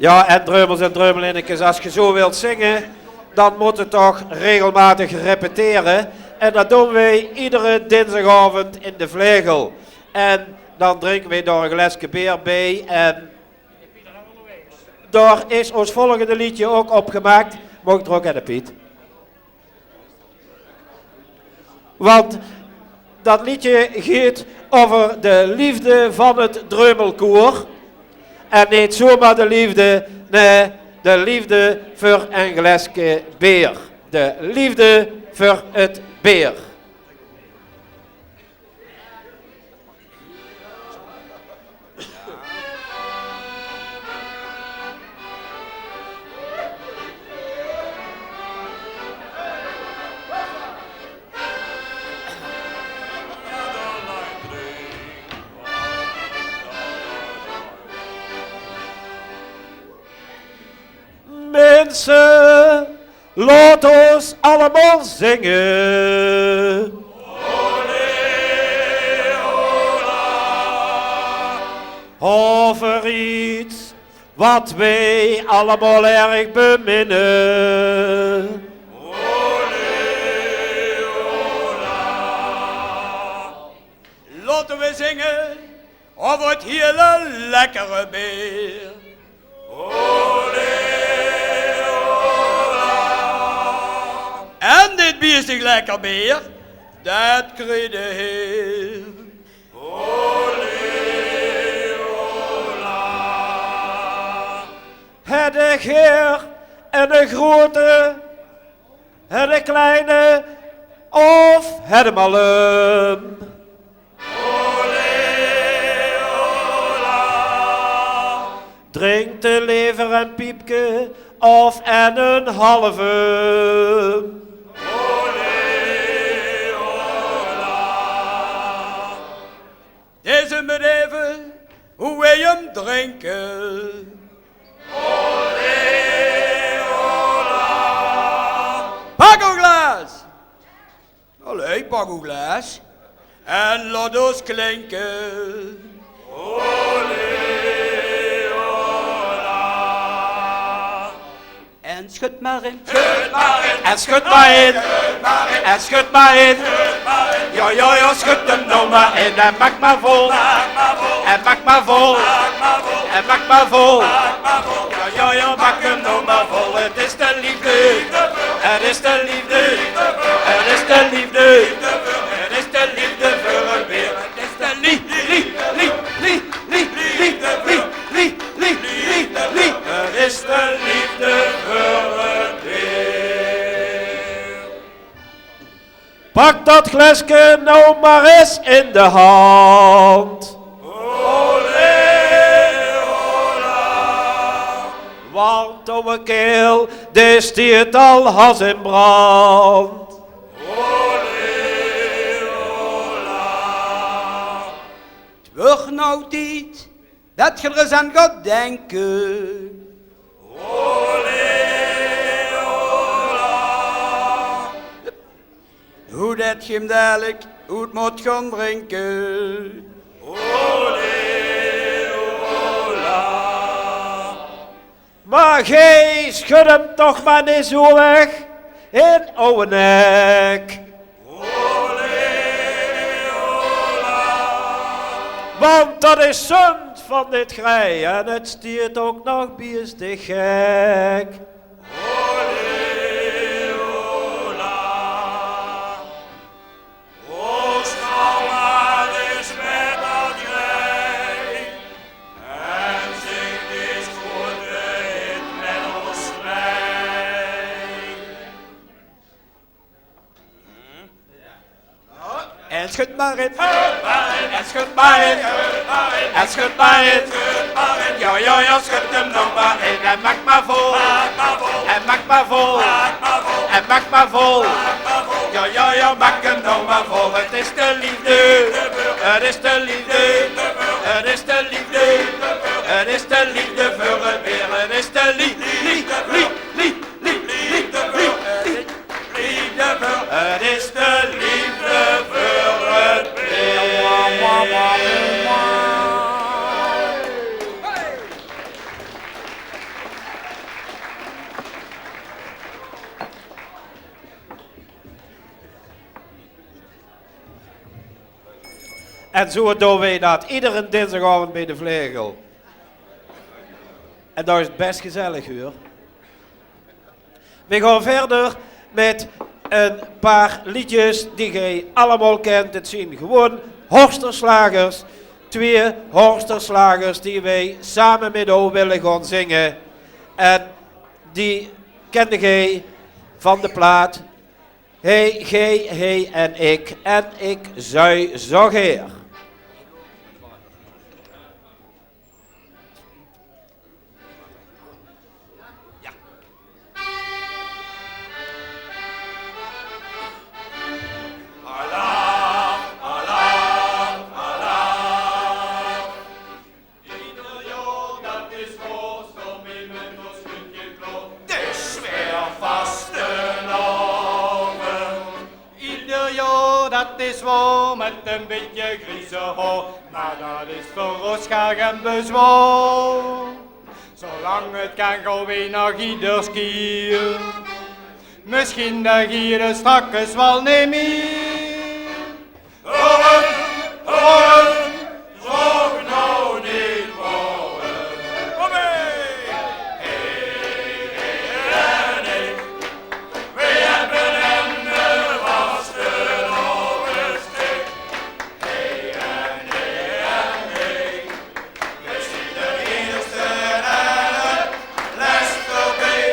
Ja, en drummels en drummelinnetjes, als je zo wilt zingen, dan moet je toch regelmatig repeteren. En dat doen wij iedere dinsdagavond in de Vlegel. En dan drinken wij daar een glaasje bier bij. En daar is ons volgende liedje ook opgemaakt. Mag ik er ook in, Piet? Want dat liedje gaat over de liefde van het Dreumelkoor. En niet zomaar de liefde, nee, de liefde voor een glaasje bier. De liefde voor het bier. Mensen, laat ons allemaal zingen. Over iets wat wij allemaal erg beminnen. Laten we zingen over het hele lekkere bier. En dit bier is toch lekker bier? Dat kreeg de Heer. Het de Heer en de grote, en de kleine, of het malum. Drink de lever en piepke, of en een halve. Deze bedrijven, hoe wij hem drinken. Pak een glas. Allee, pak een glas. En laat ons klinken. En schud maar in. En schud maar in, en schud maar in. Ja, ja, ja, schud hem nou maar in en maak maar vol. En maak maar vol. En maak maar vol. Ja, ja, ja, maak hem nou maar vol. Het is de liefde. Het is de liefde. Het is de liefde. Het is de liefde voor een weer. Het is de liefde. Het is de liefde voor het weer. Pak dat glaasje nou maar eens in de hand. Want ouwe keel, die stiert al has in brand. Het wordt nou tijd dat je er eens aan gaat denken. Hoe dat je hem dadelijk uit moet gaan drinken. Maar gij schud hem toch maar niet zo weg in ouwe nek. Want dat is zond van dit grij en het stiert ook nog biestig gek. En schud maar in. En schud maar in, en schud maar in. Ja, ja, ja, schud hem nog maar in en maak maar vol. En maak maar vol. En maak maar vol. Ja, ja, ja, maak hem nog maar vol. Het is de liefde. Het is de liefde. Het is de liefde. Het is de liefde voor het weer. Het is de liefde. Het is de liefde voor het weer. En zo doen wij dat iedere dinsdagavond bij de Vlegel. En dat is best gezellig hoor. We gaan verder met een paar liedjes die jij allemaal kent. Het zijn gewoon Horsterslagers. 2 Horsterslagers die wij samen met jou willen gaan zingen. En die kende jij van de plaat. Hey, gij, hij en ik zou zo geer. Dat is wel met een beetje grieze hoor, maar dat is voor ons graag een bezwaar. Zolang het kan gaan we nog ieders keer. Misschien dat hier straks wel niet meer. Horen, horen, zorg nou niet horen. Kom mee! Hij en ik, we hebben hem de vaste oversteek. Hij en ik, we zien de eerste en het laatste week.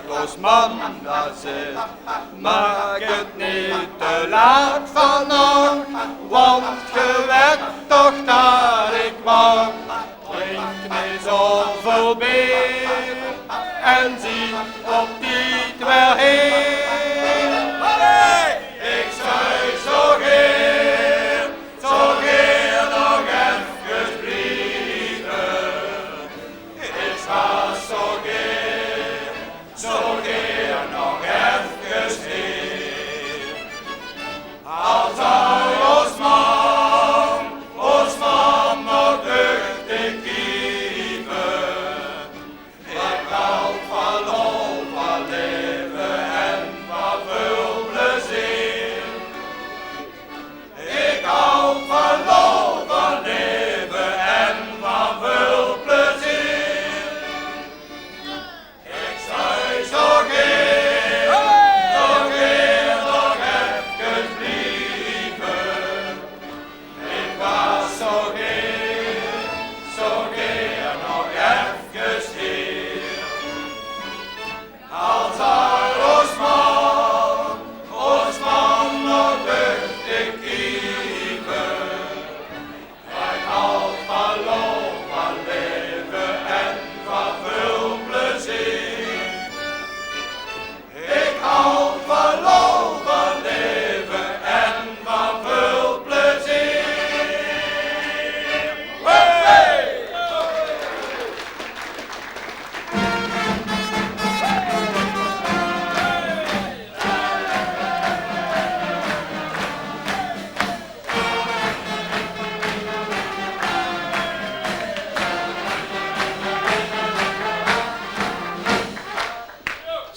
Als man dat zit, maak het niet te laat vannacht, want je weet toch dat ik mag. Drink niet zoveel bier en zie op die weer heen. Ik zou zo geer nog even vliegen. Ik ga zo geer nog even heen. Als hij ons man nog lucht te kieven,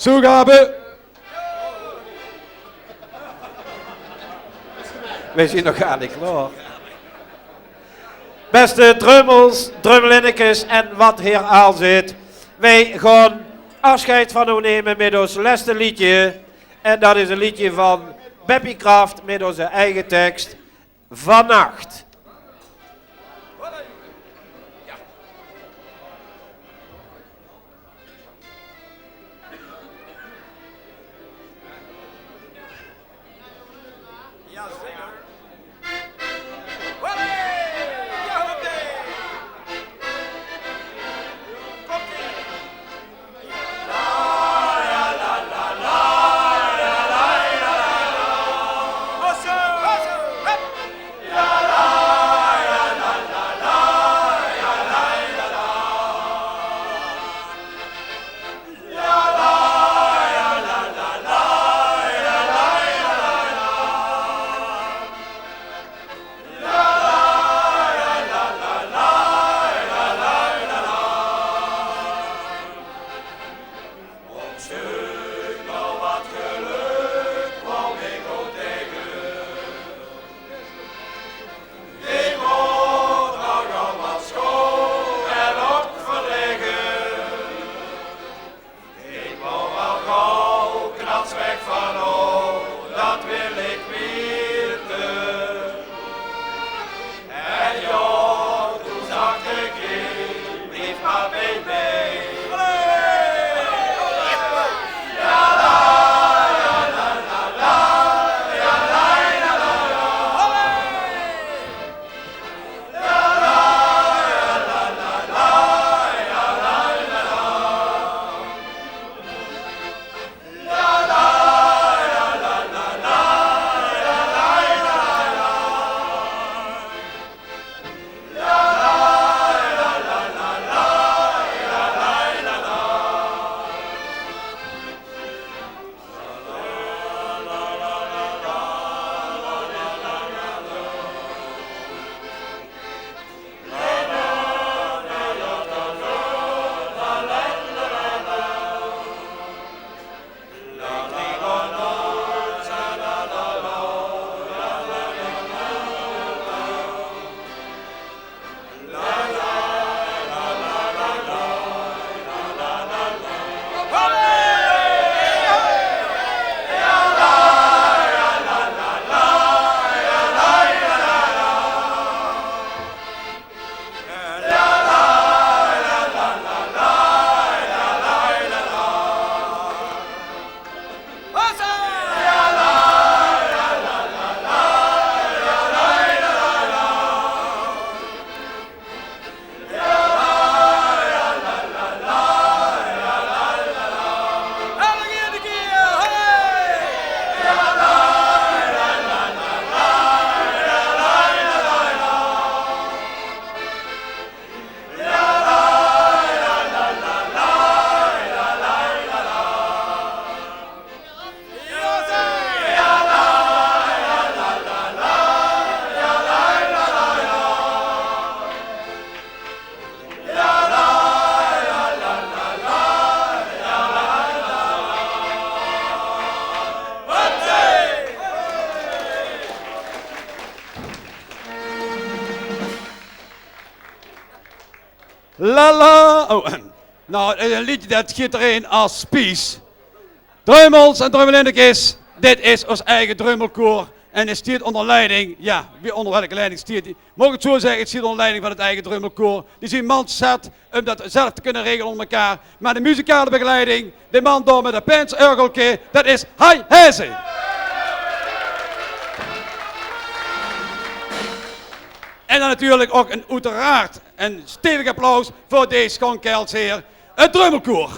Zugabe. Wij zijn nog gar niet klaar. Beste drummels, drummelinnekes en wat hier aan zit. Wij gaan afscheid van u nemen met ons laatste liedje. En dat is een liedje van Beppie Kraft met onze eigen tekst. Vannacht. Lala. Oh, nou, een liedje dat schiet erin als spies. Drummels en drummelinnekes, dit is ons eigen drummelkoor. En het stiert onder leiding, ja, wie onder welke leiding stiert die? Mogen het zo zeggen, het stiert onder leiding van het eigen drummelkoor. Die zijn man zat om dat zelf te kunnen regelen onder elkaar. Maar de muzikale begeleiding, de man door met de pensorgelke, dat is Hai Hezen. En dan natuurlijk ook uiteraard een stevig applaus voor deze schoonkerels hier, het drummelkoor.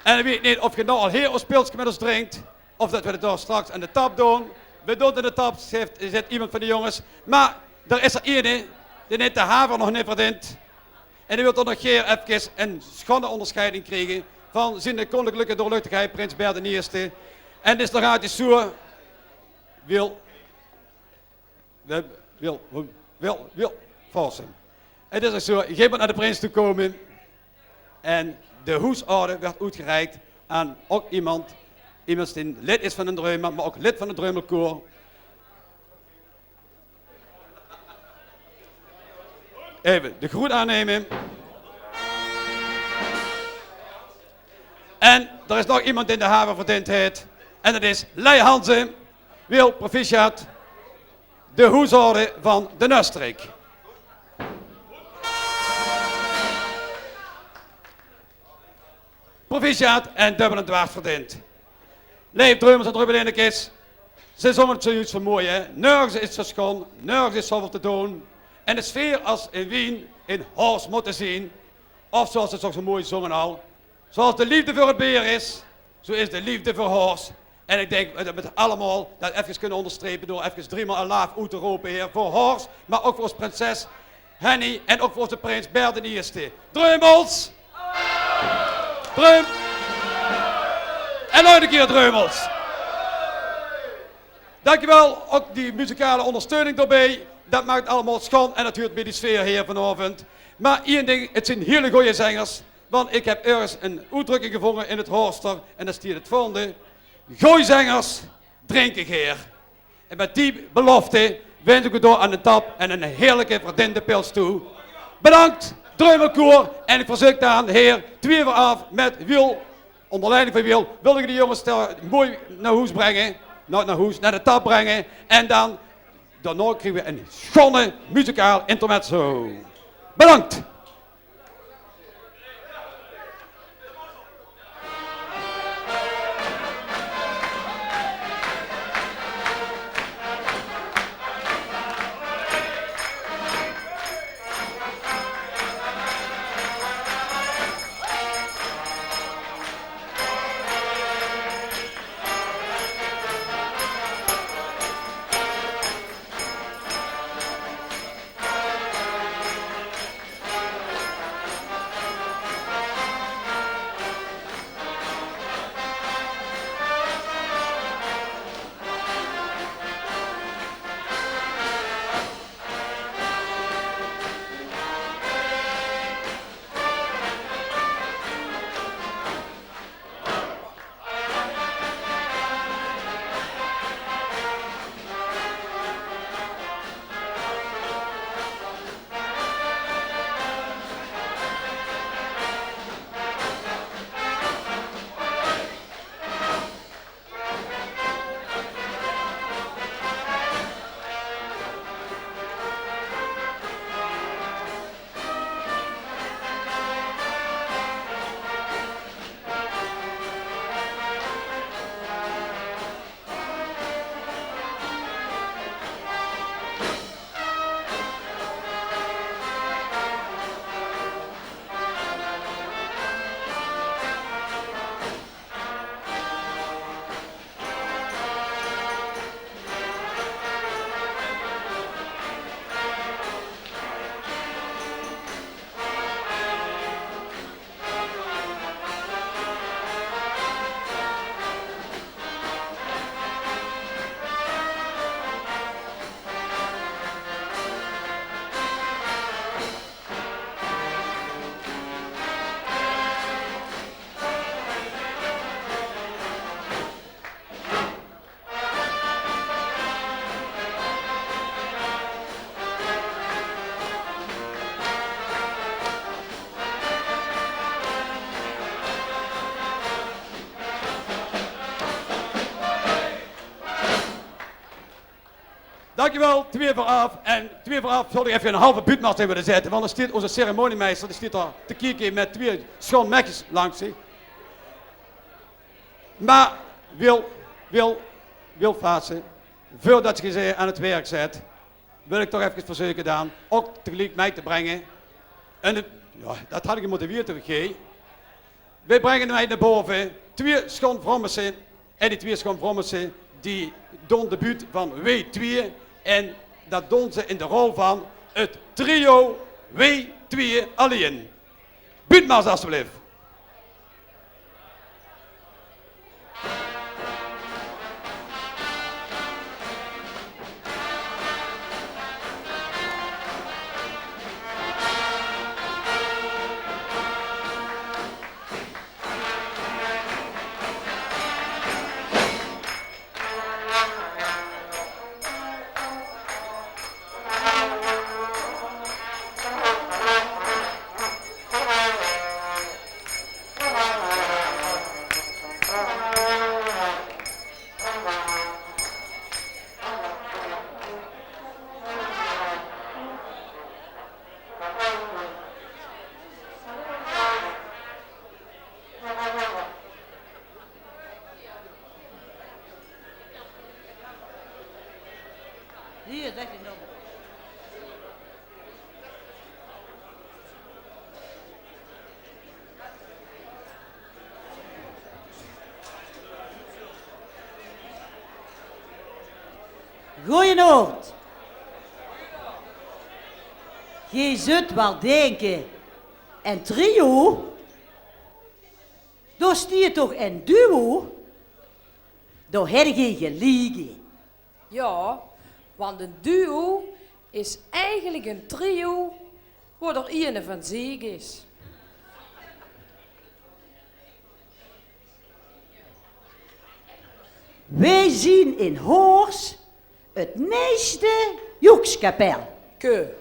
En ik weet niet of je nou al heel speeltje met ons drinkt, of dat we het daar straks aan de tap doen. We doen het aan de tap, zit iemand van de jongens. Maar er is er ene die net de haver nog niet verdient. En die wil toch nog hier even een schone onderscheiding krijgen van zijn koninklijke doorluchtigheid, prins Bert I. En dus dan gaat hij zo, wil, Forsen. Het is ook zo, je gaat naar de prins toe komen en de hoesorde werd uitgereikt aan ook iemand die lid is van een Dreumel, maar ook lid van het Dreumelkoor. Even de groet aannemen. En er is nog iemand in de haven verdient heeft. En dat is Lei Hansen, wil proficiat, de hoesorde van de Nustreek. Proficiat en dubbel en dwars verdient. Leef Dreumels en Dreumelinekes. Ze zongen het zoiets van mooi, hè. Nergens is zo schoon, nergens is zoveel te doen. En de sfeer als in Wien in Horst moeten zien. Of zoals het zo mooi zongen al. Zoals de liefde voor het beer is, zo is de liefde voor Horst. En ik denk dat we het allemaal dat even kunnen onderstrepen door even 3 maal een laaf uit te roepen, heer. Voor Horst, maar ook voor ons prinses Henny en ook voor onze prins Bert de Eerste. Dreumels! Dreum! En nog een keer Dreumels! Dankjewel, ook die muzikale ondersteuning daarbij. Dat maakt allemaal schoon en natuurlijk bij die sfeer hier vanavond. Maar één ding, het zijn hele goede zangers. Want ik heb ergens een uitdrukking gevonden in het Horster en dat is hier het volgende. Goeie zangers, drinken geer. En met die belofte wens ik u door aan de tap en een heerlijke verdiende pils toe. Bedankt, Dreumelkoor. En ik verzoek aan de heer 2 uur af met Wiel, onder leiding van Wiel, wil ik de jongens mooi naar huis brengen. Naar huis, naar de tap brengen. En dan, daarna krijgen we een schone muzikaal intermezzo. Bedankt. Dankjewel, 2 voor af. En 2 voor af zal ik even een halve buurtmast in willen zetten. Want er staat onze ceremoniemeester, die staat daar te kijken met 2 schoon mekjes langs zich. Maar wil Vaatsen, voordat je ze aan het werk zet, wil ik toch even verzoeken dan ook tegelijk mij te brengen. En ja, dat had ik moeten weten, G. Wij brengen mij naar boven 2 schoon vrommessen. En die 2 schoon vrommessen, die doen de buurt van W2. En dat doen ze in de rol van het trio W2 alleen. Buurtmast alstublieft. Hier, zeg je nou. Goeienacht. Je zult wel denken, een trio? Daar stier toch een duo? Daar heb je geliegen. Ja, want een duo is eigenlijk een trio waar er ene van ziek is. Wij zien in Hoors het meeste joekskapel. Ke.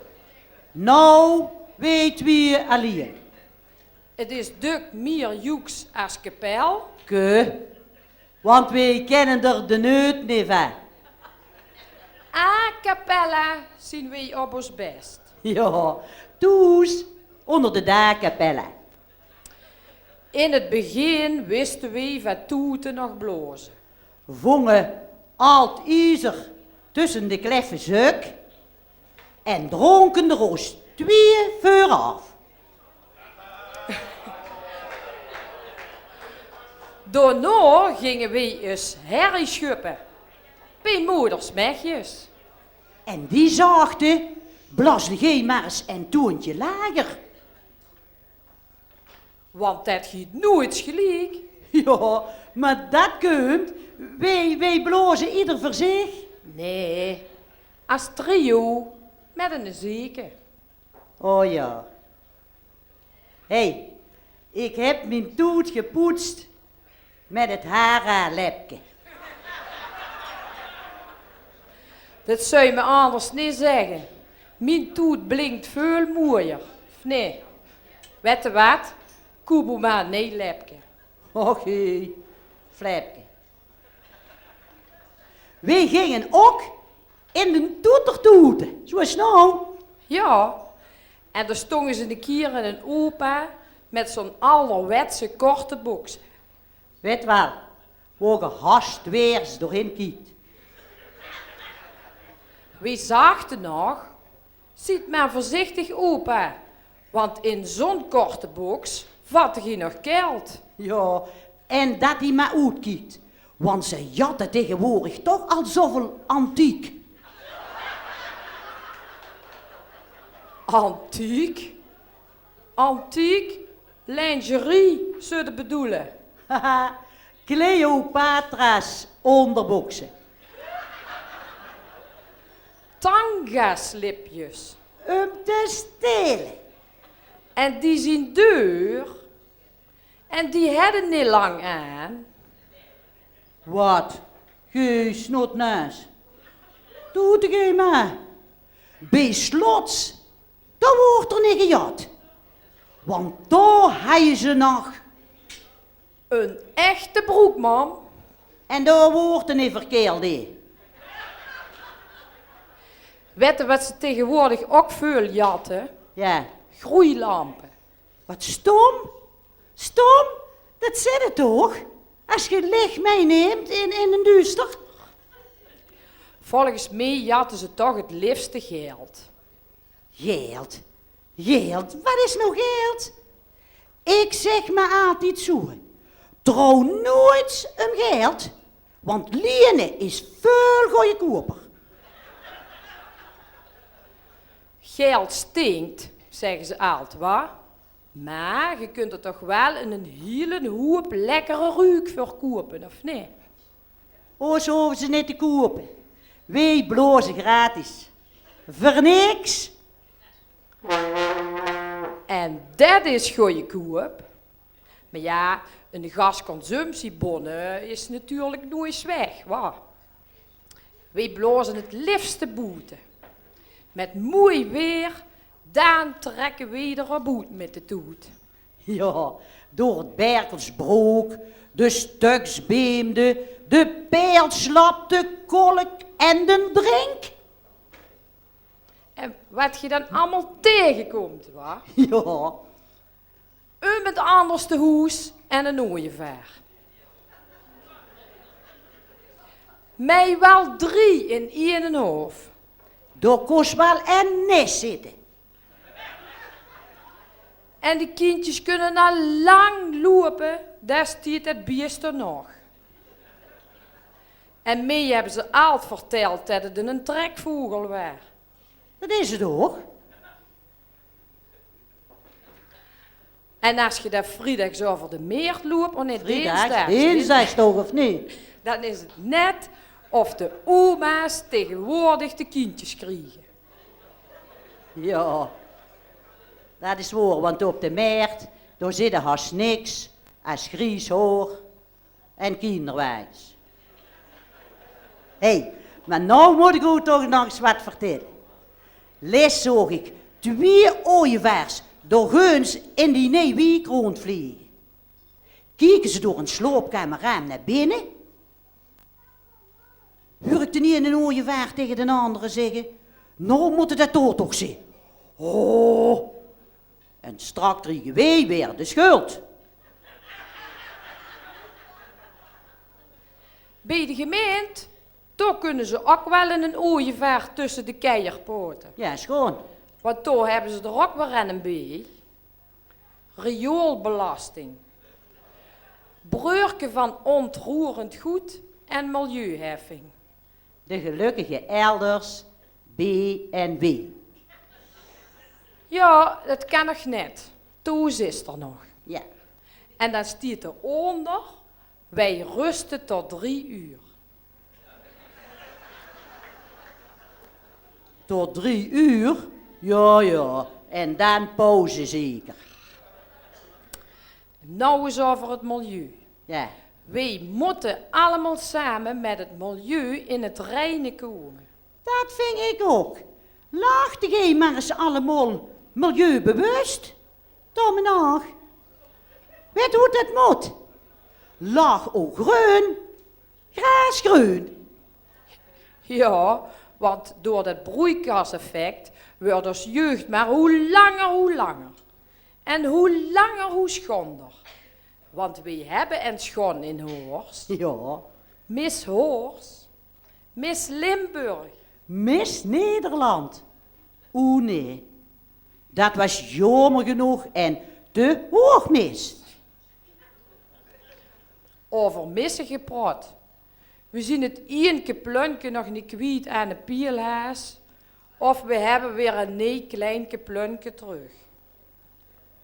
Nou weet wie alleen. Het is duk meer joeks als kapel. Ke, want wij kennen er de neut niet van. A cappella zien wij op ons best. Ja, toes onder de dakkapellen. In het begin wisten wij van toeten nog blozen. Vongen alt ijzer tussen de kleffe zuk en dronken de roos 2 voor af. Daarna gingen wij eens herrie schuppen. Bij moeders mechjes. En die zaagde, blasde gij maar eens een toontje lager. Want dat giet nooit gelijk. Ja, maar dat kunt. Wij blozen ieder voor zich. Nee, als trio met een zieke. Oh ja. Hé, ik heb mijn toet gepoetst met het hara-lepke. Dat zou je me anders niet zeggen. Mijn toet blinkt veel mooier. Of nee? Weet je wat? Kubo maar nee lepke. Och jee, flepke. Wij gingen ook in de toetertoeten, zoals nou. Ja, en daar stonden ze een keer in een opa met zo'n allerwetse korte box. Weet wel, waar je hast weers doorheen kiet. Wie zagen nog? Ziet maar voorzichtig opa, want in zo'n korte box vat je nog geld. Ja, en dat hij maar uitkiet, want ze jatten tegenwoordig toch al zoveel antiek. Antiek? Antiek? Lingerie, zou je bedoelen? Haha, Cleopatra's onderboksen. Tangaslipjes. Om te stelen. En die zien deur. En die hadden niet lang aan. Wat? Gij snotneus. Doe het gij maar. Bij slots, daar wordt er niet gejat. Want daar hebben ze nog. Een echte broekman. En daar wordt er niet verkeerd in. Weet je wat ze tegenwoordig ook veel jatten? Ja. Groeilampen. Wat stom? Stom? Dat zit het toch? Als je licht meeneemt in een duister. Volgens mij jatten ze toch het liefste geld. Geld? Geld? Wat is nou geld? Ik zeg maar altijd zo. Trouw nooit om geld, want lenen is veel goedkoper. Geld stinkt, zeggen ze altijd, waar? Maar je kunt er toch wel in een hele hoop lekkere ruik voor kopen, of niet? O, zo hoeven ze niet te kopen. Wij blozen gratis. Voor niks. En dat is goedkoop. Maar ja, een gasconsumptiebon is natuurlijk nooit weg, waar? Wij blozen het liefste boete. Met mooi weer, dan trekken we er een boet met de toet. Ja, door het Berkelsbroek, de Stuksbeemde, de Peelslap, de Kolk en de Drink. En wat je dan allemaal tegenkomt, waar? Ja. Met anders de hoes en een ooievaar. Mij wel 3 in 1,5. Daar kost wel en nest zitten. En de kindjes kunnen al lang lopen, daar stiet het biest er nog. En mij hebben ze altijd verteld dat het een trekvogel was. Dat is het ook. En als je daar vrijdags over de meer loopt, of niet Dinsdag toch of niet? dan is het net of de oma's tegenwoordig de kindjes krijgen. Ja, dat is waar, want op de markt, daar zitten haast niks als grieshoor en kinderwijs. Hé, maar nou moet ik u toch nog eens wat vertellen. Les zag ik 2 ooievaars door Geuns in die Neewiek rondvliegen. Kijken ze door een sloopkamerraam naar binnen. Hoor de een ooievaar tegen de andere zeggen, nou moet het dat toch zijn. Oh, en strak 3 weer de schuld. Bij de gemeente, toch kunnen ze ook wel een ooievaar tussen de keierpoten. Ja, schoon. Want toch hebben ze er ook weer een bij. Rioolbelasting. Breurke van ontroerend goed en milieuheffing. De gelukkige elders, B&B. Ja, dat kan nog net. Toes is er nog. Ja. En dan stiert eronder, wij rusten tot 3 uur. Tot 3 uur? Ja, ja. En dan pauze zeker. Nou eens over het milieu. Ja. Wij moeten allemaal samen met het milieu in het reine komen. Dat vind ik ook. Laag de maar eens allemaal milieubewust. Domme nog. Weet hoe dat moet? Laag ook groen, grasgroen. Ja, want door dat broeikaseffect wordt ons jeugd maar hoe langer. En hoe langer hoe schonder. Want wij hebben een schon in Horst. Ja. Miss Horst, Miss Limburg. Miss Nederland. Oeh nee. Dat was jammer genoeg en te hoog mis. Over missen gepraat. We zien het één plunkje nog niet kwijt aan de pielhaas. Of we hebben weer een nee kleinke plunkje terug.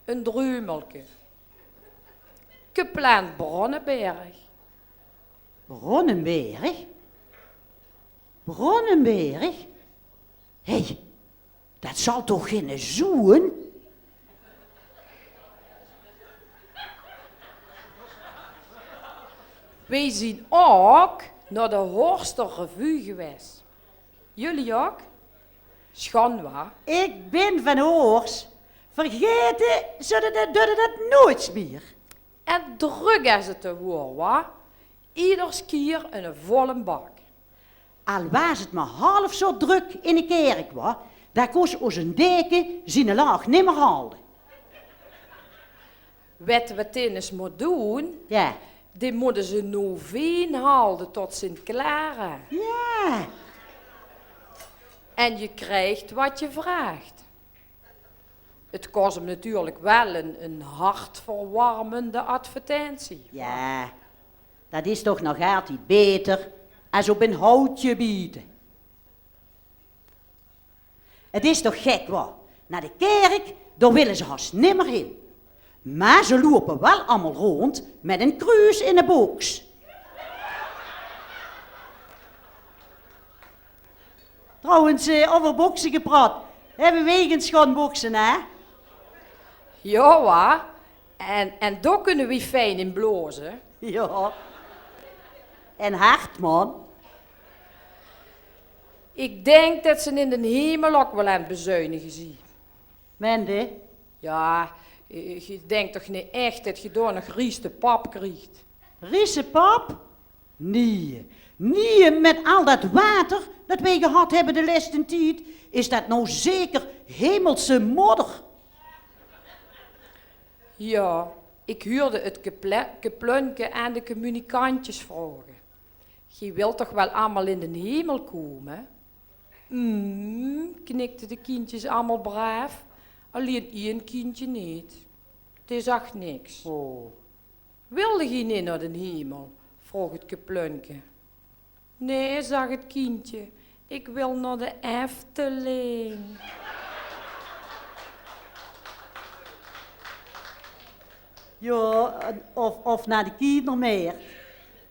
Een drumelke. Gepland Bronnenberg. Bronnenberg? Bronnenberg? Hé, dat zal toch geen zoen? Wij zien ook naar de Horster Revue geweest. Jullie ook? Schoon wa? Ik ben van Horst. Vergeten zullen dat nooit meer. En druk is het te woord, wa? Ieders keer een volle bak. Al was het maar half zo druk in de kerk, wa, daar kost ons een deken zijn laag nimmer halen. Wat we tennis moet doen, Ja. die moeten ze noveen houden tot Sint-Clara. Ja. En je krijgt wat je vraagt. Het kost hem natuurlijk wel een hartverwarmende advertentie. Ja. Dat is toch nog altijd beter als op een houtje bieden. Het is toch gek, wa? Naar de kerk, daar willen ze haast nimmer in. Maar ze lopen wel allemaal rond met een kruis in de box. Trouwens, over boksen gepraat. Hebben we wegens gaan boksen, hè? Ja, wa? En daar kunnen we fijn in blozen. Ja. En hard, man. Ik denk dat ze in de hemel ook wel aan het bezuinigen zien. Mende? Ja, je denkt toch niet echt dat je door een grieste pap krijgt? Rissepap? Nee. Nee, met al dat water dat wij gehad hebben de laatste tijd, is dat nou zeker hemelse modder. Ja, ik huurde het geplunke aan de communicantjes vragen. Je wilt toch wel allemaal in de hemel komen? Knikten de kindjes allemaal braaf. Alleen één kindje niet. Het is echt niks. Oh. Wilde je niet naar de hemel? Vroeg het keplunke. Nee, zag het kindje. Ik wil naar de Efteling. Ja, of naar de kindermeer.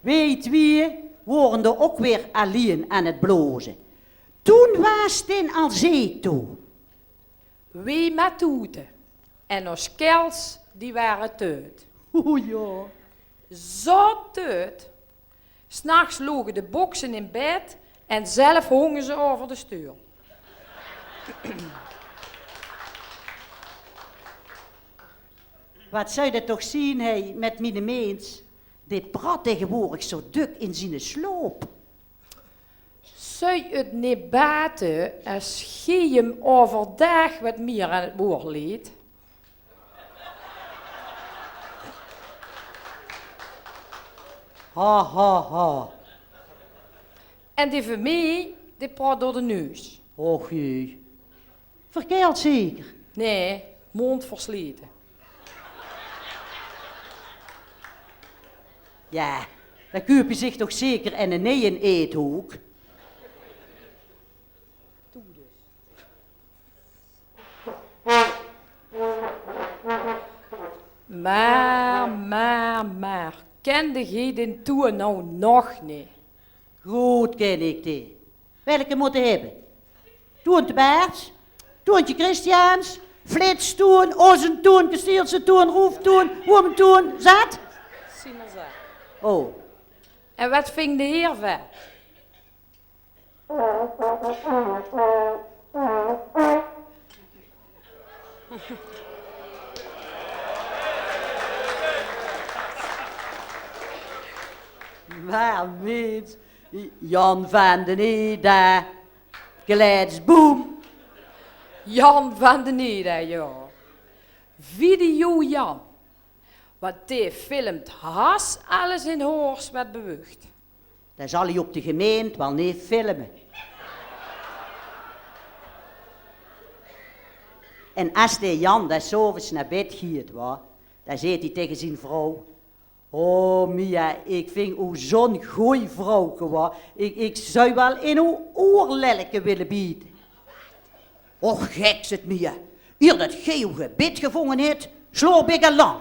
Weet wie, worden er ook weer alleen aan het blozen. Toen was het in Alzee toe. Wie met toeten. En ons kels, die waren teut. Oeh ja. Zo teut. 's Nachts logen de boksen in bed en zelf hongen ze over de stuur. Wat zou je dat toch zien, hé, met mijn mens? Dit praat tegenwoordig zo duk in zijn sloop. Zou het niet baten als je hem overdag wat meer aan het woord liet? Ha, ha, ha. En die van mij, die praat door de neus. Och jee. Verkeerd zeker. Nee, mond versleten. Ja, dan koop je zich toch zeker in een eethoek. Maar, kende je den toer nou nog niet? Goed ken ik die. Welke moeten hebben? Toentje Baerts, Toentje Christiaans, Flitstoen, Ozentoen, Kastielse Toen, Roeftoen, Woementoen, zat? Oh. En wat ving de heer van? Maar mens, Jan van den Eda, Geleidsboom. Jan van den Eda, ja. Video Jan. Want die filmt haast alles in Hoors wat beweegt. Dan zal hij op de gemeente wel niet filmen. En als de Jan dat s'avonds naar bed gaat, dan zegt hij tegen zijn vrouw: oh Mia, ik vind u zo'n goeie vrouw. Ik zou wel in uw oorlelke willen bieden. Och, gek zit Mia. Hier dat gij uw gebed gevangen hebt, sloop ik al lang.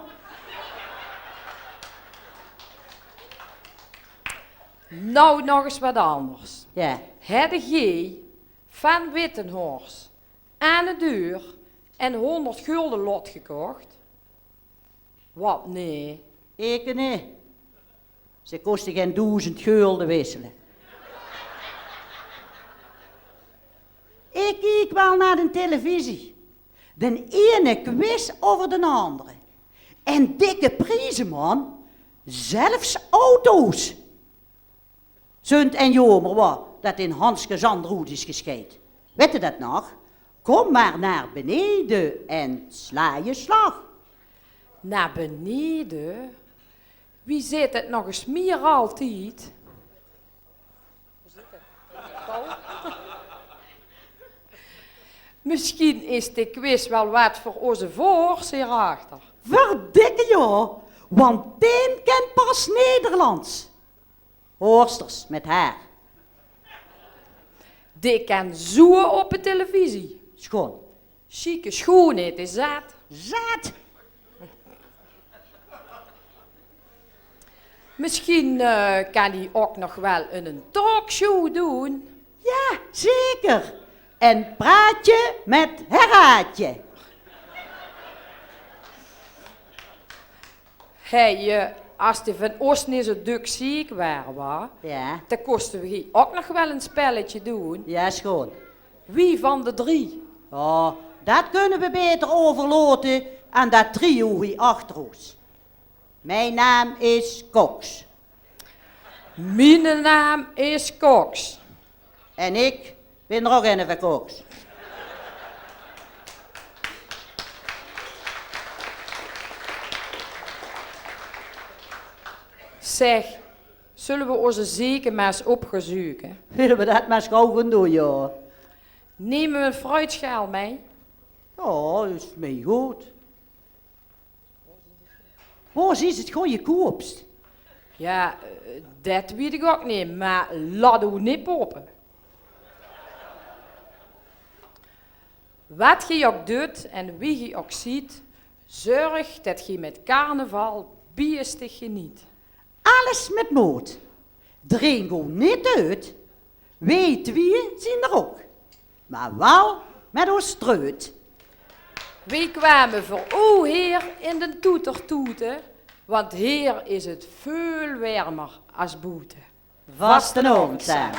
Nou, nog eens wat anders. Ja. Hadden jij van Wittenhorst aan de deur en 100 gulden lot gekocht? Wat, nee. Ik niet. Ze kosten geen 1000 gulden wisselen. Ik kijk wel naar de televisie. De ene quiz over de andere. En dikke prijzen, man. Zelfs auto's. Zunt en jomer, wat, dat in Hanske Zandroet is gescheid. Weet je dat nog? Kom maar naar beneden en sla je slag. Naar beneden? Wie zit het nog eens meer altijd? Misschien is de quiz wel wat voor onze voors hierachter. Verdikke joh, want die kent pas Nederlands. Hoorsters met haar. Die kan zoen op de televisie. Schoon. Chique schoonheid is dat. Zat. Misschien kan hij ook nog wel een talkshow doen. Ja, zeker. En praatje met herraadje. Hey, als die van Oost niet zo duk ziek waren, Ja. dan kosten we hier ook nog wel een spelletje doen. Ja, schoon. Wie van de drie? Oh, dat kunnen we beter overloten aan dat trio hier achter ons. Mijn naam is Cox. Mijn naam is Cox. En ik ben er ook een van Cox. Zeg, zullen we onze zeker maar eens opgezoeken? Willen we dat maar eens gauw gaan doen, joh? Nemen we een fruitschaal mee? Ja, is mij goed. Waar is het goedkoopst? Ja, dat weet ik ook niet, maar laat u niet popen. Wat je ook doet en wie je ook ziet, zorg dat je met carnaval biestig geniet. Alles met moed. Dreen go niet uit. Weet wie zien er ook. Maar wel met ons streut. We kwamen voor o heer in de toeter toeten, want hier is het veel warmer als boete. Vastenavond zijn.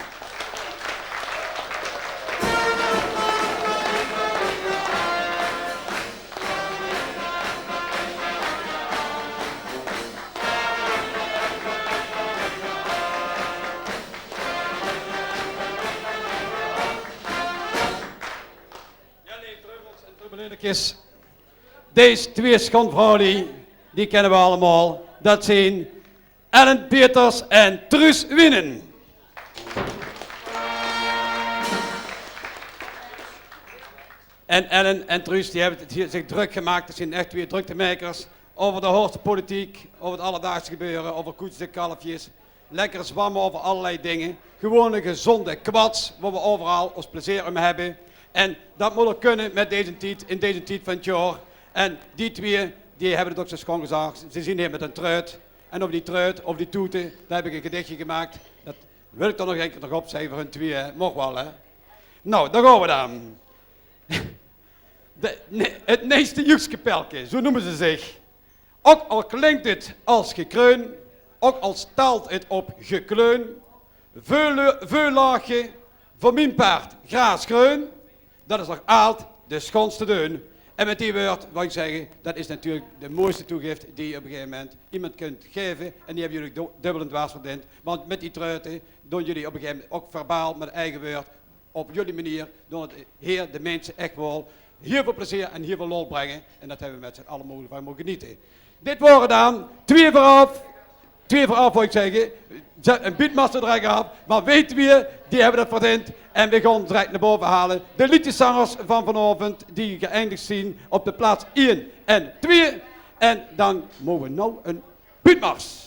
Deze twee schandvrouwen, die kennen we allemaal. Dat zijn Ellen Peters en Truus Winnen. En Ellen en Truus die hebben het hier zich druk gemaakt. Dat zijn echt twee druktemakers over de hoogste politiek, over het alledaagse gebeuren, over koetsen en kalfjes. Lekker zwammen over allerlei dingen. Gewoon een gezonde kwats, waar we overal ons plezier om hebben. En dat moet ook kunnen met deze tijd, in deze tijd van het jaar. En die twee, die hebben het ook zo schoon gezegd. Ze zien hier met een truit. En over die truit, over die toeten, daar heb ik een gedichtje gemaakt. Dat wil ik dan nog een keer opzeggen voor hun twee, hè. Mocht wel, hè. Nou, daar gaan we dan. Het Neeste Joekskapelke, zo noemen ze zich. Ook al klinkt het als gekreun, ook al staalt het op gekleun. Veel laagje, voor mijn paard graaskreun. Dat is nog altijd de schoonste deun. En met die woord wil ik zeggen, dat is natuurlijk de mooiste toegift die je op een gegeven moment iemand kunt geven. En die hebben jullie dubbel en dwars verdiend. Want met die truiten doen jullie op een gegeven moment ook verbaal met eigen woord. Op jullie manier doen het Heer de mensen echt wel heel veel plezier en heel veel lol brengen. En dat hebben we met z'n allen mogelijk van mogen genieten. Dit worden dan twee vooraf wil ik zeggen. Een beatmaster er af, maar weet wie, die hebben dat verdiend. En we gaan direct naar boven halen. De liedjeszangers van vanavond, die geëindigd zien op de plaats 1 en 2. En dan mogen we nou een beatmars.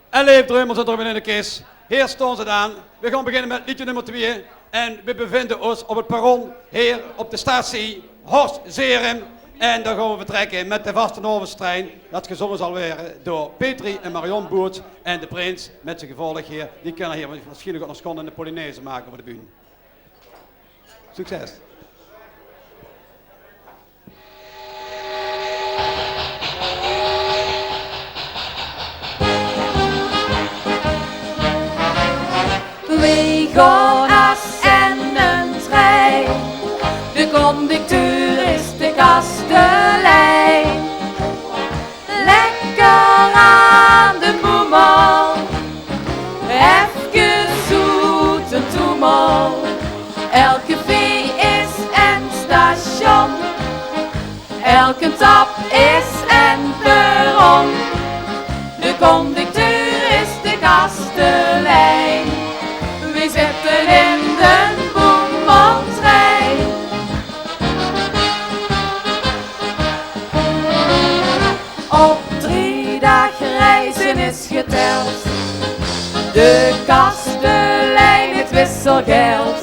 En leef drummels en drummen in de kist. Hier staan ze dan. We gaan beginnen met liedje nummer 2. En we bevinden ons op het perron hier op de statie Horst Zerum. En dan gaan we vertrekken met de Vastenavondstrein. Dat gezongen zal worden door Petri en Marion Boerts. En de prins met zijn gevolg hier. Die kunnen hier waarschijnlijk ook nog schoon in de Polonaise maken voor de bühne. Succes! We gaan as en een trein. De conducteur is de kastelein. Lekker aan de boeman. Even zoet en boemel. Elk café is een station. Elke tap is een perron. De conducteur is de kastelein. We zitten in de boemeltrein. Op 3 dagen reizen is geteld. De kastelein het wisselgeld.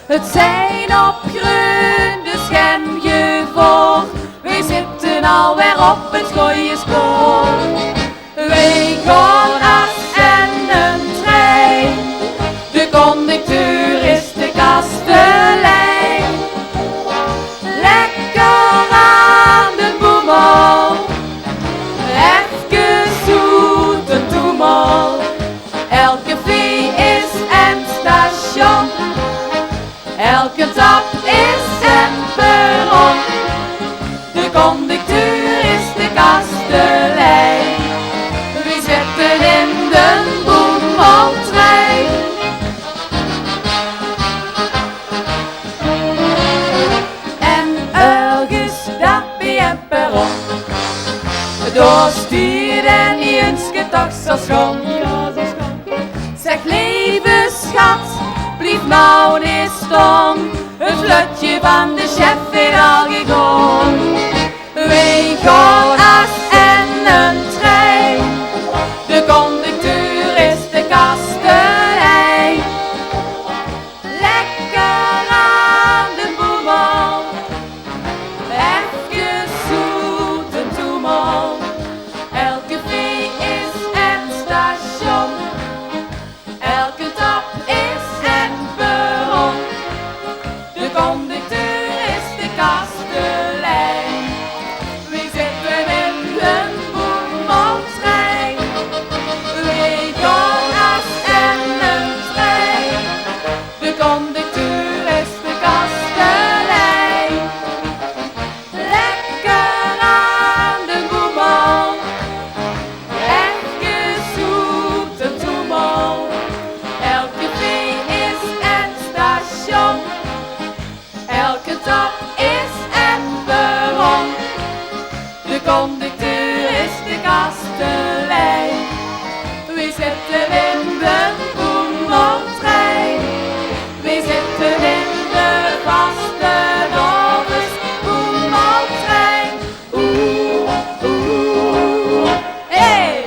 Het zijn opgroeide Schengevoort. We zitten alweer op het goede spoor. We gaan als en een trein. De conducteur is de kastelein. Lekker aan de boemel. Even zoet een toemel. Elk café is een station. Elke tap is een perron. De conducteur is de kastelein. We zitten in de boemeltrein. En ergens daar bij een perron. Door stuur en eens toch zo schoon. Zeg lieve schat, blijf nou niet staan. Het vlotje van de chef is al gegaan. We gaan als en een trein. De conducteur is de kastelein. Lekker aan de boemel. Even zoet een toemel. Elk café is een station. Elke tap is een perron. De conducteur is de kastelein. We zitten in de boemeltrein. We gaan als en een trein. De conducteur is de kastelein. Lekker aan de boemel. Even zoet een toemel. Elk café is een station. Elke tap is een perron. De conducteur is de kastelein. We zitten in de boemeltrein. We zitten in de vaste novens boemeltrein. Oeh, oeh, hey!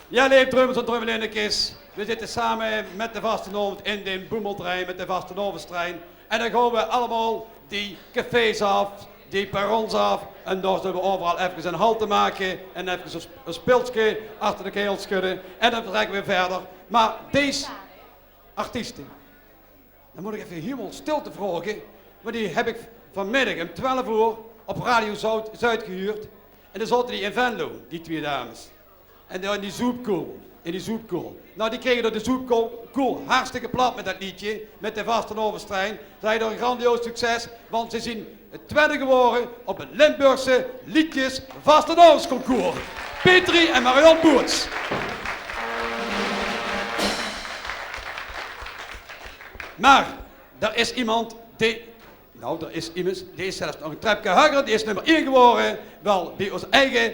Ja, leef drummers en drummelindekes. We zitten samen met de Vastenavond in de boemeltrein, met de Vastenavondstrein. En dan gaan we allemaal die cafés af, die perrons af. En dan zullen we overal even een halte maken en even een speeltje achter de keel schudden. En dan vertrekken we verder. Maar deze artiesten, dan moet ik even helemaal stilte vragen. Maar die heb ik vanmiddag om 12 uur op Radio Zuid gehuurd. En dan zaten die in Venlo, die 2 dames. En dan in die zoepkoel. Nou, die kregen door de zoepkoel hartstikke plat met dat liedje, met de Vastenavondstrein. Zij hadden een grandioos succes, want ze zijn het tweede geworden op het Limburgse liedjes Vastenavondsconcours. Petri en Marion Boerts. Maar, er is iemand die is zelfs nog een trapje hoger, die is nummer 1 geworden. Wel, bij ons eigen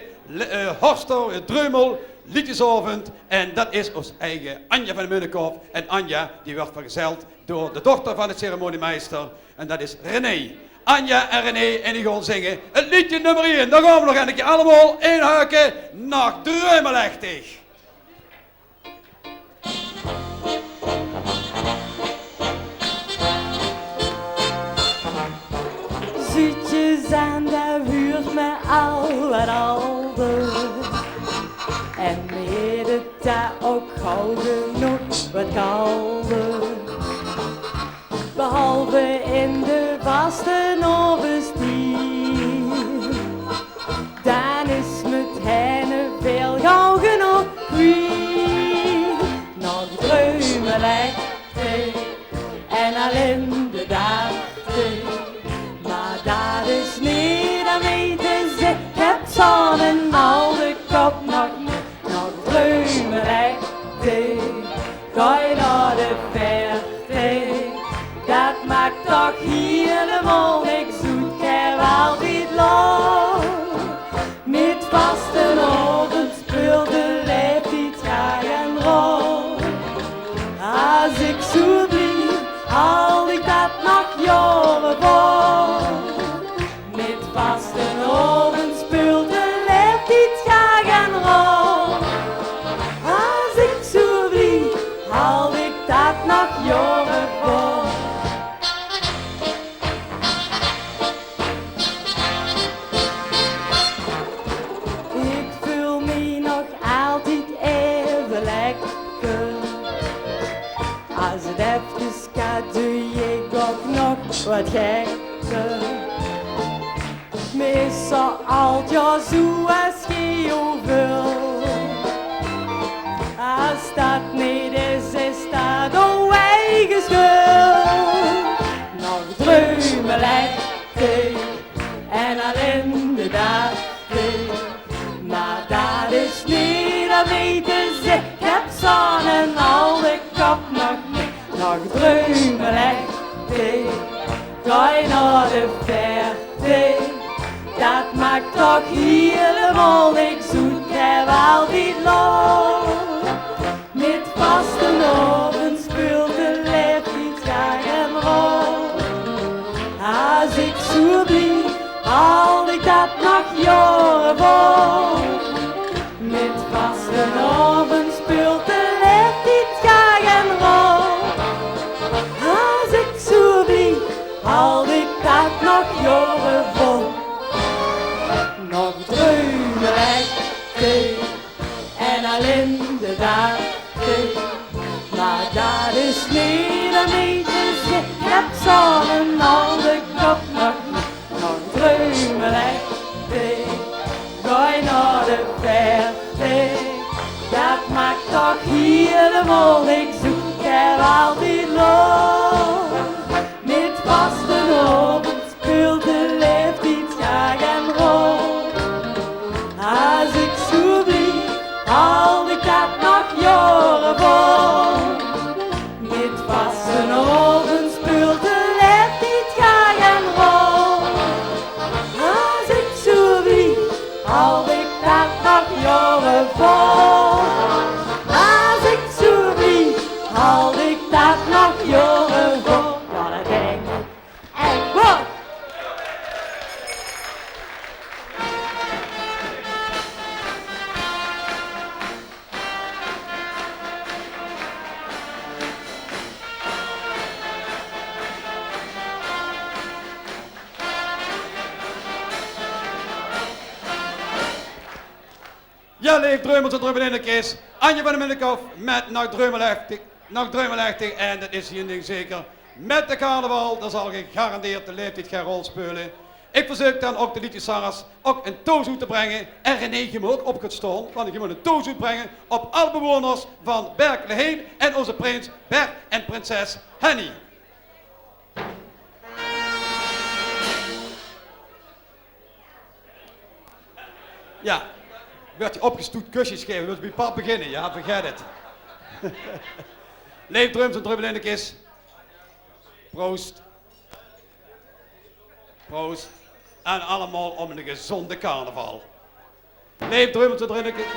Horster, Dreumel, liedjesavond. En dat is ons eigen Anja van Munnekoop. En Anja, die wordt vergezeld door de dochter van de ceremoniemeester. En dat is René. Anja en René, en die gaan zingen het liedje nummer 1. Dan gaan we nog een keer allemaal inhuiken naar Dreumelechtig. Zoetjes aan de buurt met al wat ouder. En meer de tijd ook gauw genoeg wat kouder. Behalve in de Vastenavondstiel. Dan is met hen veel gauw genoeg kwijt. wat gekker. Meestal alt ja zo als je wil. Als dat niet is dat een eigen schuld. Nog dromen lijkt en alleen de dag. Maar dat is niet, dat weten ze. Ik heb zon en al de kop nog niet. Nog dromen lijkt ga je naar de verte. Dat maakt toch helemaal niks zoet. Ik heb altijd lang. Met vaste oven speelt de leef niet graag en rol. Als ik zo blieb, haal ik dat nog jaren vol. Met vaste oven speelt de leef niet graag en rol. Als ik zo blieb, haal ik dat nog jaren vol. Nog dromen lijkt en alleen de dag. Maar dat is niet een beetje. Ik heb zon en al de kop nog niet. Nog dromen lijkt ga je naar de verte. Dat maakt toch helemaal niks zoet. Ik heb altijd lol. Met vaste oven speelt de leeft iets graag en rol. Als ik zo blieb, haal ik dat nog jaren vol. Met vaste oven speelt de leeft niet graag en rol. Als ik zo blieb, haal ik dat nog jaren vol. Als ik zo blieb, haal ik dat nog jaren vol. Ja, dat denk ik echt goed. Ja, leef Dreumels en Drummel in de kist. Anje van de Minnekhof met Nog Dreumelachtig. En dat is hier ding zeker. Met de carnaval, dan zal gegarandeerd de leeftijd gaan rol spelen. Ik verzoek dan ook de liedjeszangers ook een toast te brengen. En René je me ook op gaat staan, want ik moet een toast brengen op alle bewoners van Berkele heen en onze prins Bert en prinses Henny. Ja. Werd je opgestoet kusjes geven, dus bij pap beginnen, ja, vergeet het. Leef Drums en Drummel in de kist. Proost. Proost. En allemaal om een gezonde carnaval. Leef Drummel en Drummel in de kist.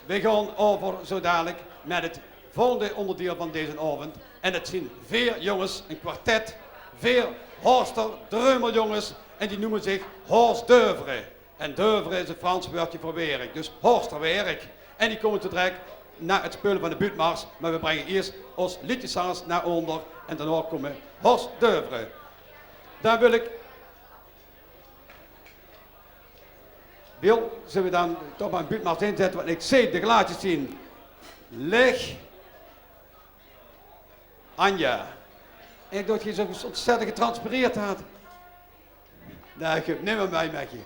We gaan over zo dadelijk met het volgende onderdeel van deze avond. En het zijn 4 jongens, een kwartet, 4 Horster Drummeljongens. En die noemen zich Horstdœuvre. En d'œuvre is een Frans woordje voor werk, dus Horsterwerk. En die komen te direct naar het spelen van de buurtmars, maar we brengen eerst ons liedjeszangers naar onder en daarna komen Horstdœuvre. Dan wil ik... zullen we dan toch maar een buurtmars inzetten, want ik zie de glaadjes zien. Leg. Anja. En ik dacht dat je zo ontzettend getranspireerd had. Nee, ik heb niet meer mee met je.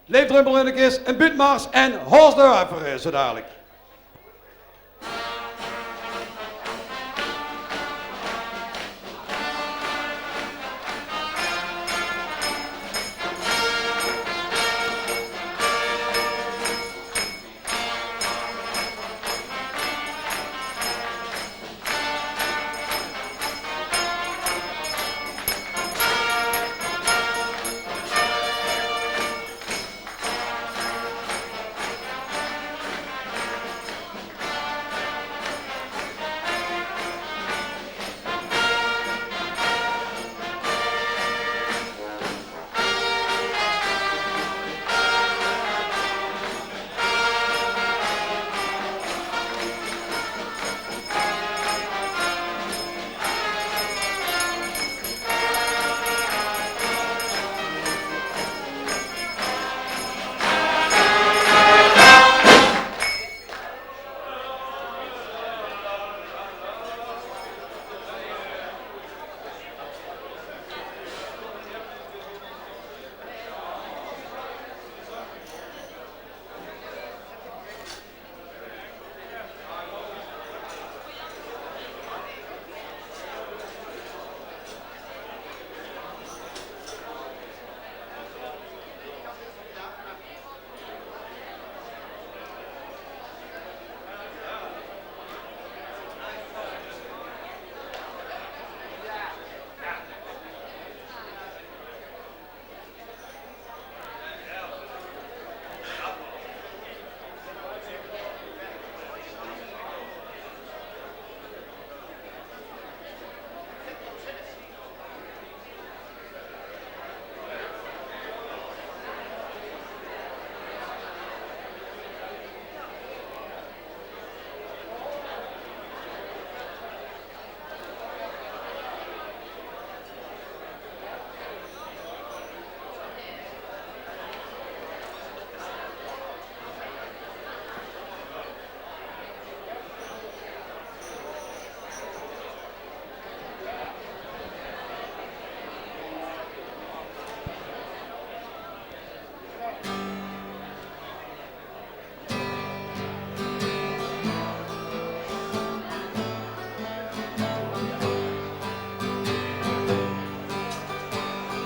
Leef Drummel in de kist, een buurtmars en Horstdœuvre zo dadelijk.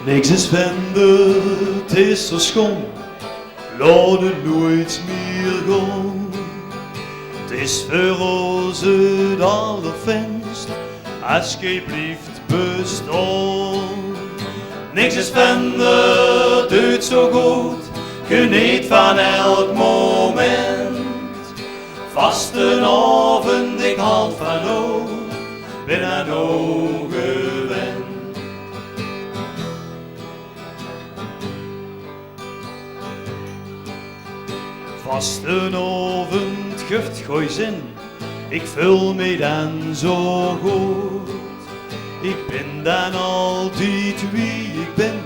Niks is vinden, het is zo schoon, laat het nooit meer gaan. Het is voor ons het allerfijnst, als gij blijft bestaan. Niks is vinden, doet zo goed, geniet van elk moment. Vaste avond, ik houd van jou, ben aan jou gewend. Vastenavond geeft gooi zin, ik vul me dan zo goed. Ik ben dan altijd wie ik ben,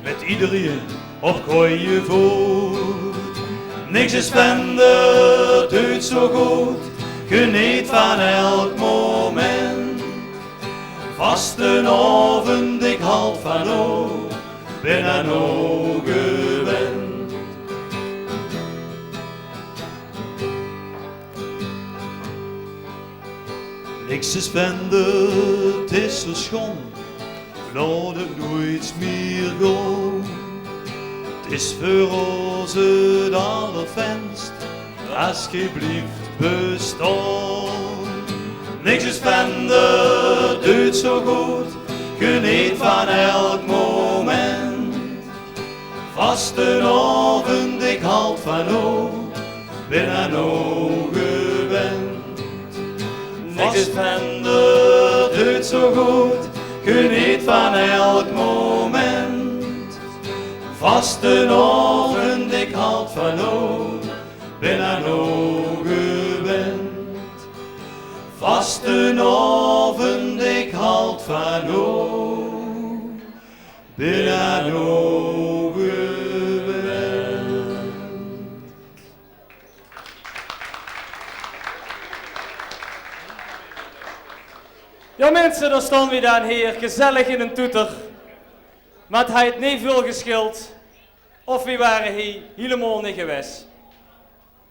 met iedereen op goeie voet. Niks is vinden, doet zo goed, geniet van elk moment. Vastenavond, ik houd van jou, ben aan jou gewend. Niks is vinden, het is zo schoon, laat het nooit meer gaan. Het is voor ons het allerfijnst, als gij blijft bestaan. Niks is vinden, doet zo goed, geniet van elk moment. Vastenavond, ik houd van jou, ben aan jou gewend. Niks is vinden, doet zo goed, geniet van elk moment. Vastenavond, ik houd van jou, ben aan jou gewend. Vastenavond, ik houd van jou, ben aan jou gewend. Ja mensen, daar staan we dan hier, gezellig in een toeter. Maar het heeft niet veel geschild, of we waren hier helemaal niet geweest.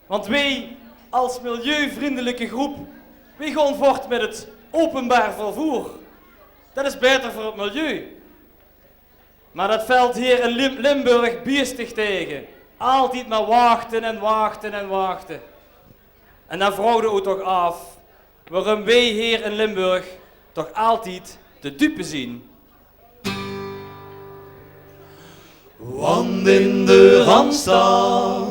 Want wij, als milieuvriendelijke groep, wij gaan voort met het openbaar vervoer. Dat is beter voor het milieu. Maar dat valt hier in Limburg biestig tegen. Altijd maar wachten en wachten en wachten. En dan vragen we toch af, waarom wij hier in Limburg toch altijd de dupe zien. Want in de Randstad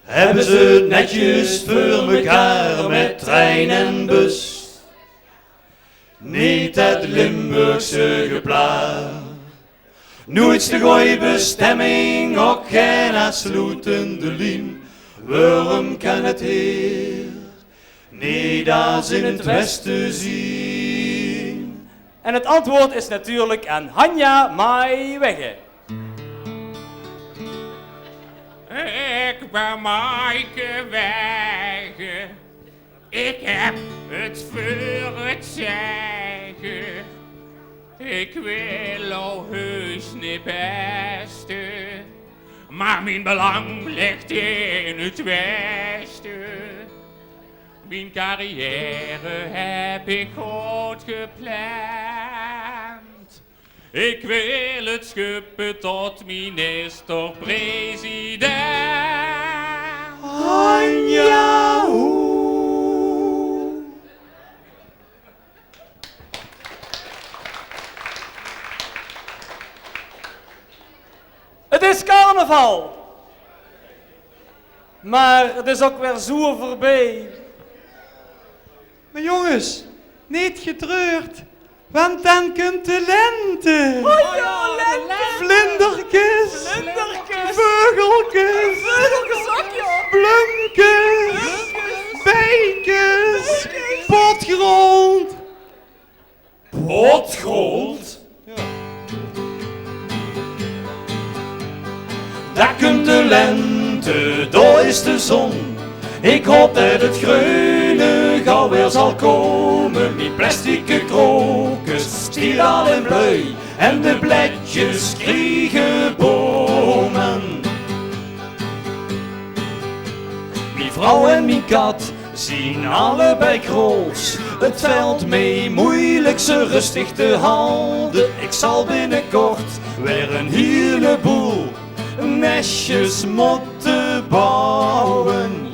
hebben ze het netjes voor mekaar met trein en bus. Niet het Limburgse geplaar. Nooit de goeie bestemming, ook geen aansluitende lijn. Waarom kan het hier niet als in het westen zien? En het antwoord is natuurlijk aan Hanja Maaiwegge. Ik ben Maaike Wegge, ik heb het voor het zeggen. Ik wil al heus niet beste, maar mijn belang ligt in het westen. Mijn carrière heb ik goed gepland. Ik wil het schuppen tot minister-president. Hanja, Het is carnaval. Maar het is ook weer zo voorbij. Maar jongens, niet getreurd, want dan komt de lente. Oh ja, lente. Vlindertjes, vogeltjes, bloemkes, bijtjes, potgrond. Potgrond? Daar komt de lente, daar is de zon. Ik hoop dat het groene gauw weer zal komen. Die plastic krokus, stilaan en bleu. En de bladjes kriegen bomen. Mijn vrouw en mijn kat zien allebei kroos. Het veld mee moeilijk ze rustig te houden. Ik zal binnenkort weer een heleboel nestjes moeten bouwen.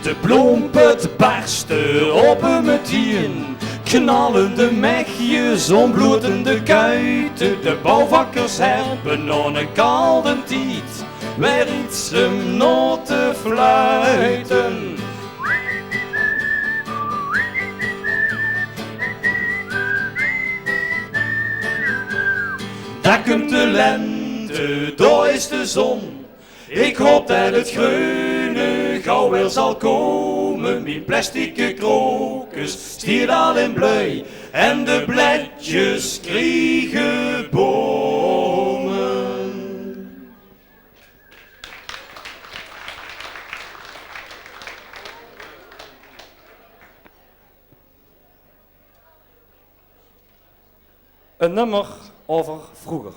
De bloempet barsten op een tien, knallende mechjes, ontbloedende kuiten. De bouwvakkers hebben nog een koude tijd weer iets om nog te fluiten. Daar komt de lente, daar is de zon. Ik hoop dat het groene gauw weer zal komen. Mijn plastic krokus stiert al in blij en de bladjes kriegen bomen. Een nummer over vroeger.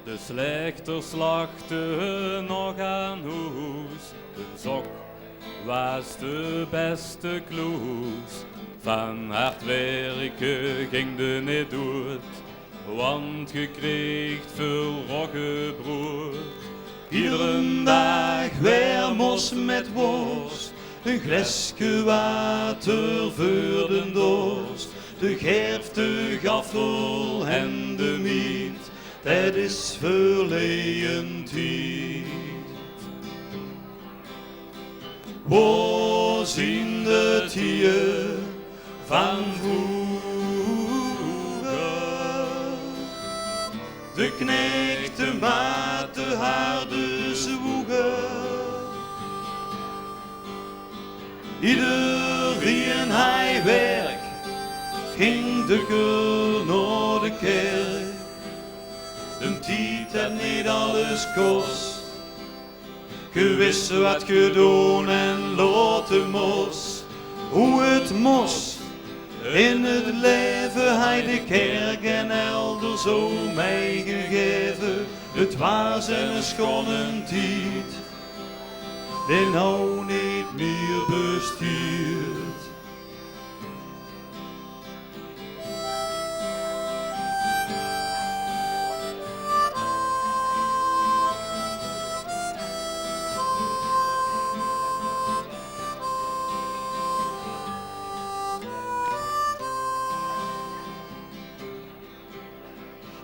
De slechters lachten nog aan hoes. Een sok was de beste kloes. Van hard werken ging de niet dood, want je kreeg veel roggebrood. Iedere dag weer mos met worst, een glasje water voor de dorst. De gerf, de gaffel en de miet, dat is verleden tijd. Waar zien de hier van vroeger? De knecht, de maat, de harde zwoeger. Iedereen hij werk, ging de keur naar de kerk. De tijd had niet alles kost. Je wist wat je doen en laten moest. Hoe het moest in het leven, hij de kerk en elders zo meegegeven. Het was een schone tijd, die nou niet meer bestaat.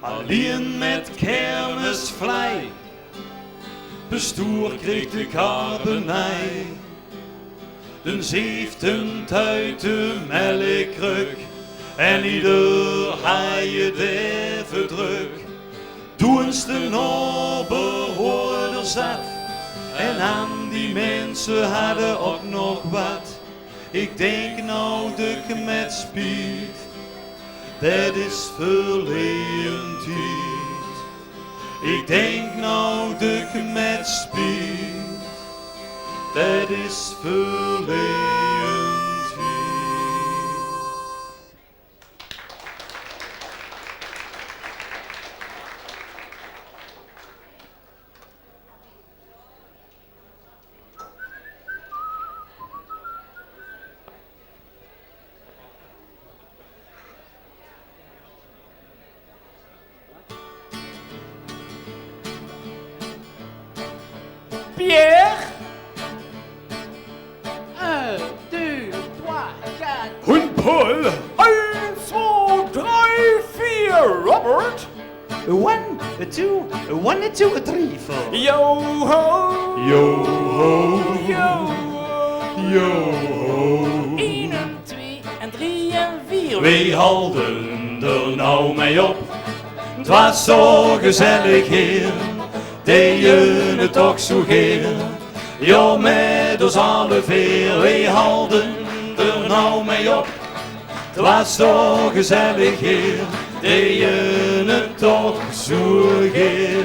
Alleen met kermisvlei, bestoer kreeg de karbenij. De 17 uit de melkkruk en ieder haaie de verdruk. Doen ze de noberhoorders af en aan die mensen hadden ook nog wat. Ik denk nou de met spiet, dat is verleden tijd. Ik denk nou de met spiet, dat is verleden tijd. Pierre. 1, 2, 3, 4. Und Paul. 1, 2, 3, 4. Robert. 1, 2, 1, 2, 3, 4. Yo ho. Yo ho. Yo. Yo ho. 1 en 2 en 3 en 4. Wie houden er nou mee op? Het was zo gezellig hier, dat je het ook zo geven. Ja, met ons alle vier, wie houden er nou mee op? Het was zo gezellig hier, deed je het toch zo geer.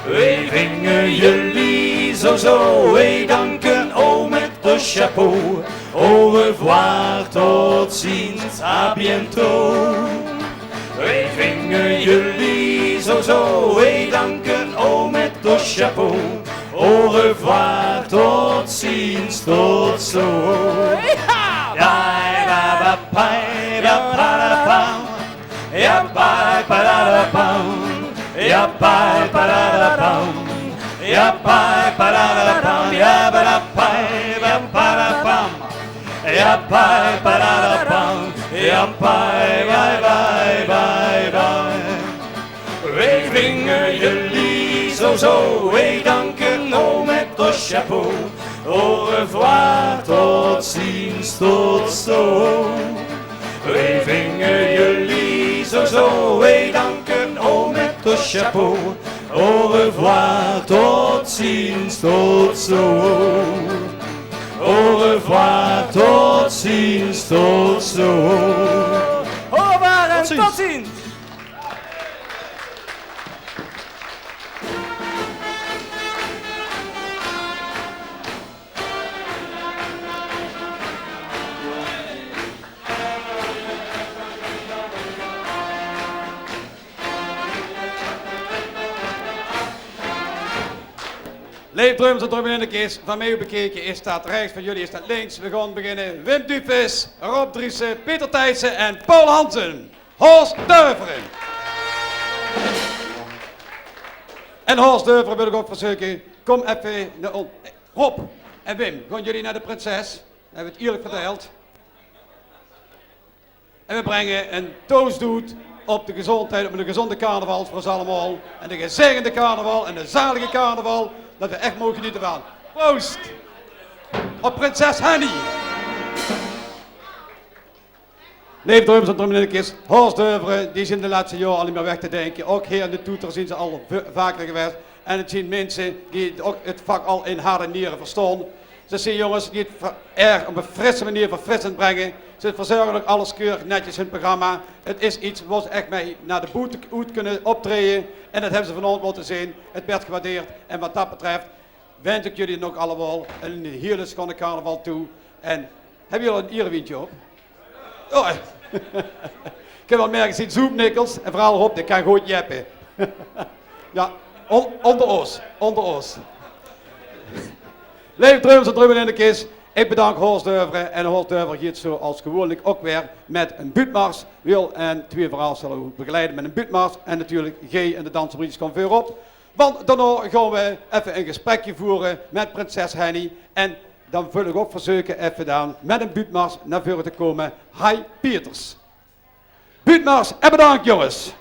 Wij vingen jullie zo, wij danken o met de chapeau. Au revoir, tot ziens, à bientôt. Wij vingen jullie zo, wij danken o met de chapeau. Au revoir, tot ziens, tot zo. Ja, ba ba ba ba ba ba. Ja, ba ba ba ba. Ja, ba ba ba ba. Ja, ba ba ba ba. Ja, ba ba ba ba. Ja, ba ba ba. Ja, bye, bye, bye, bye, bye. Wij vingen jullie zo, wij danken o met de chapeau. Au revoir, tot ziens, tot zo. Wij vingen jullie zo, wij danken o met de chapeau. Au revoir, tot ziens, tot zo. Au revoir, tot ziens, tot zo. Au revoir en tot ziens. Leef Drumels en Drummelinnenkis, van mij bekeken is staat rechts, van jullie is staat links. We gaan beginnen. Wim Dupes, Rob Driessen, Pieter Thijssen en Paul Hansen. Horst Deuveren. En Horst Deuveren wil ik ook verzoeken. Kom even naar ons. Rob en Wim, gaan jullie naar de prinses? Dat hebben we het eerlijk verdeeld. En we brengen een toastdoet op de gezondheid, op een gezonde carnaval voor ons allemaal. En de gezegende carnaval en de zalige carnaval. Dat we echt mogen genieten van. Proost! Op prinses Henny. Leef Drumels en Drummelinnenkis. Horst Deuveren, die is in de laatste jaren al niet meer weg te denken. Ook hier in de toeter zien ze al vaker geweest. En het zien mensen die ook het vak al in hart en nieren verstaan. Ze zien jongens die het erg op een frisse manier verfrissend brengen. Ze verzorgen ook alles keurig netjes hun programma. Het is iets waar ze echt mee naar de boete kunnen optreden. En dat hebben ze van ons moeten zien. Het werd gewaardeerd. En wat dat betreft wens ik jullie nog allemaal een hele schone carnaval toe. En hebben jullie een ierewindje op? Oh, ik heb wel merken zien zoepnikkels. En vooral op, dat kan goed jeppen. Ja, onder ons. Leef Drumels en Drummelinnenkis. Ik bedank Horst Deuveren en Horst Deuveren gaat zo als gewoonlijk ook weer met een buurtmars. Wil en twee verhalen zullen we begeleiden met een buurtmars. En natuurlijk G en de danserbries komen weer op. Want daarna gaan we even een gesprekje voeren met prinses Henny. En dan wil ik ook verzoeken even dan met een buurtmars naar voren te komen. Hi Pieters. Buurtmars en bedankt jongens.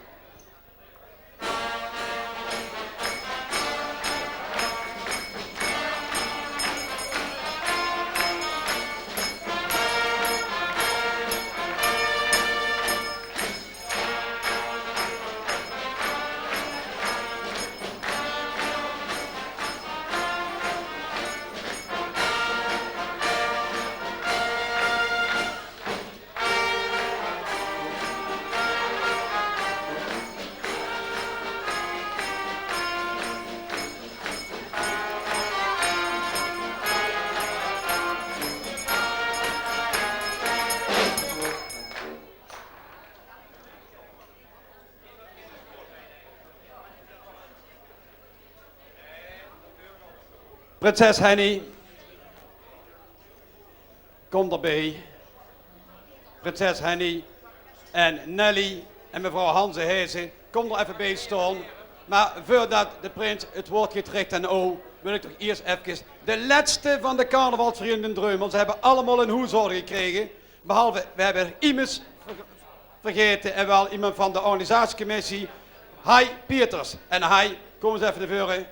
Prinses Henny, kom erbij. Prinses Henny en Nelly en mevrouw Hanze Hezen, kom er even bij staan. Maar voordat de prins het woord gaat richten aan O, wil ik toch eerst even de laatste van de carnavalsvrienden Drumels. Ze hebben allemaal een huishouden gekregen. Behalve, we hebben immers vergeten en wel iemand van de organisatiecommissie. Hi Pieters en hi, kom eens even naar voren.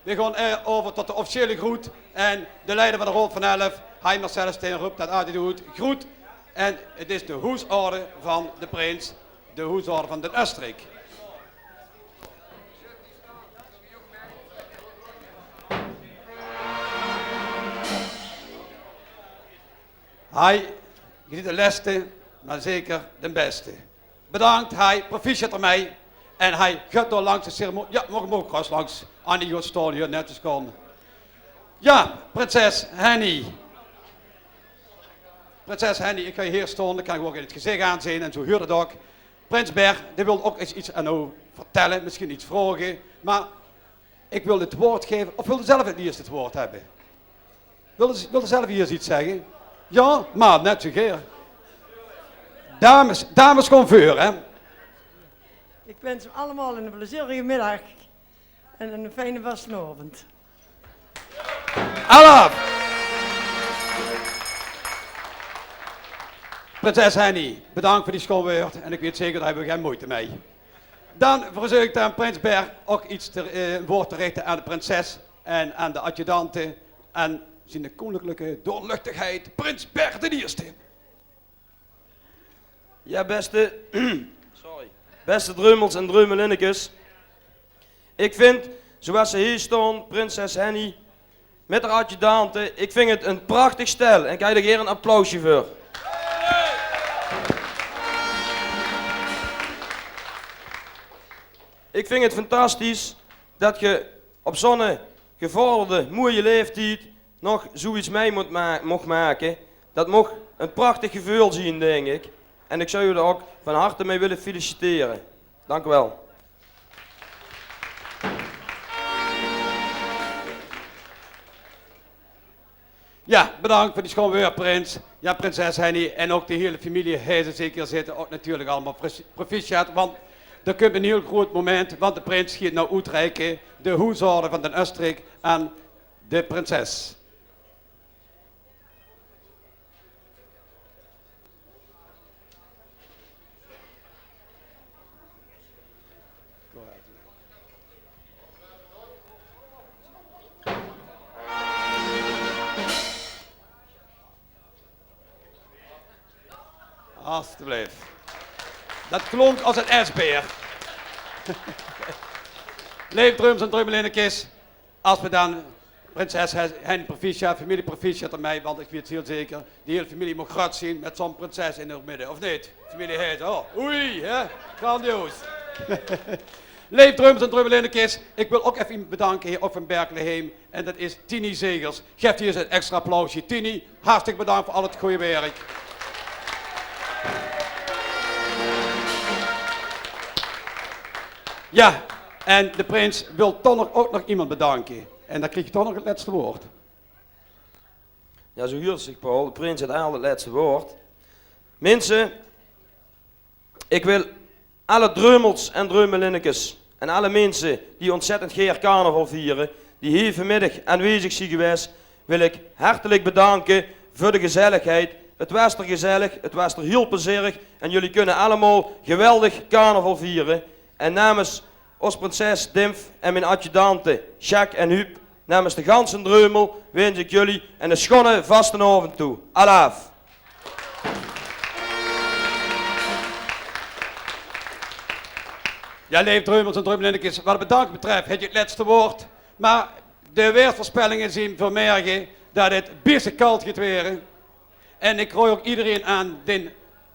We gaan over tot de officiële groet en de leider van de Rood van 11, hi Marcellus Steenrup, dat altijd doet, groet. En het is de hoesorde van de prins, de hoesorde van de Östrik. Hi, je ziet de laatste maar zeker de beste. Bedankt, hij proficiat ermee. En hij gaat door langs de ceremonie. Ja, mag hem ook gast langs. Annie gaat staan hier, net als kon. Ja, prinses Henny. Prinses Henny, ik ga je hier staan, dan kan ik ook in het gezicht aanzien en zo huurt het ook. Prins Bert, die wil ook eens iets aan jou vertellen, misschien iets vragen. Maar ik wil het woord geven, of wilde zelf het eerst het woord hebben? Wilde zelf hier eens iets zeggen? Ja, maar net zo keer. Dames gewoon voor, hè. Ik wens hem allemaal een plezierige middag en een fijne vastenavond. Allah! Prinses Henny, bedankt voor die schoonwoord en ik weet zeker, daar hebben we geen moeite mee. Dan verzoek ik aan Prins Bert ook een woord te richten aan de prinses en aan de adjudanten en zijn koninklijke doorluchtigheid, Prins Bert de Eerste. Ja, beste drummels en drummelinnekes. Ik vind, zoals ze hier staan, prinses Henny, met haar adjudanten, ik vind het een prachtig stel en ik krijg er hier een applausje voor. Ik vind het fantastisch dat je op zo'n gevorderde, mooie leeftijd nog zoiets mee mocht maken. Dat mocht een prachtig gevoel zien, denk ik. En ik zou je er ook van harte mee willen feliciteren. Dank u wel. Ja, bedankt voor die schoonwoord, prins. Ja, prinses Henny en ook de hele familie Heijzen zeker zitten ook natuurlijk allemaal proficiat, want er komt een heel groot moment, want de prins gaat nou uitreiken de hoezorgen van den Oostenrijk aan de prinses. Alsjeblieft. Dat klonk als een ijsbeer. Leef drums en drummelinnekes. Als we dan prinses Henny proficiat, familie proficiat ermee, want ik weet heel zeker, die hele familie moet graag zien met zo'n prinses in het midden, of niet? Familie heet, oh, oei, hè, grandioos. Leef drums en drummelinnekes. Ik wil ook even iemand bedanken hier ook van Berkelheim, en dat is Tini Zegers. Geef hier eens een extra applausje. Tini, hartstikke bedankt voor al het goede werk. Ja, en de prins wil toch ook nog iemand bedanken. En dan krijg je toch nog het laatste woord. Ja, zo huurt zich Paul. De prins heeft eigenlijk het laatste woord. Mensen, ik wil alle drummels en drummelinnekes en alle mensen die ontzettend geer carnaval vieren, die hier vanmiddag aanwezig zijn geweest, wil ik hartelijk bedanken voor de gezelligheid. Het was er gezellig, het was er heel plezierig en jullie kunnen allemaal geweldig carnaval vieren. En namens ons prinses Dimf en mijn adjudanten Jacques en Huub, namens de ganse drummel, wens ik jullie een schone vastenavond toe. Alaaf! Ja, leef drummels en drummelinnekes. Wat het bedanken betreft, heb je het laatste woord. Maar de weersvoorspellingen zien vermerken dat het best koud gaat worden. En ik rooi ook iedereen aan die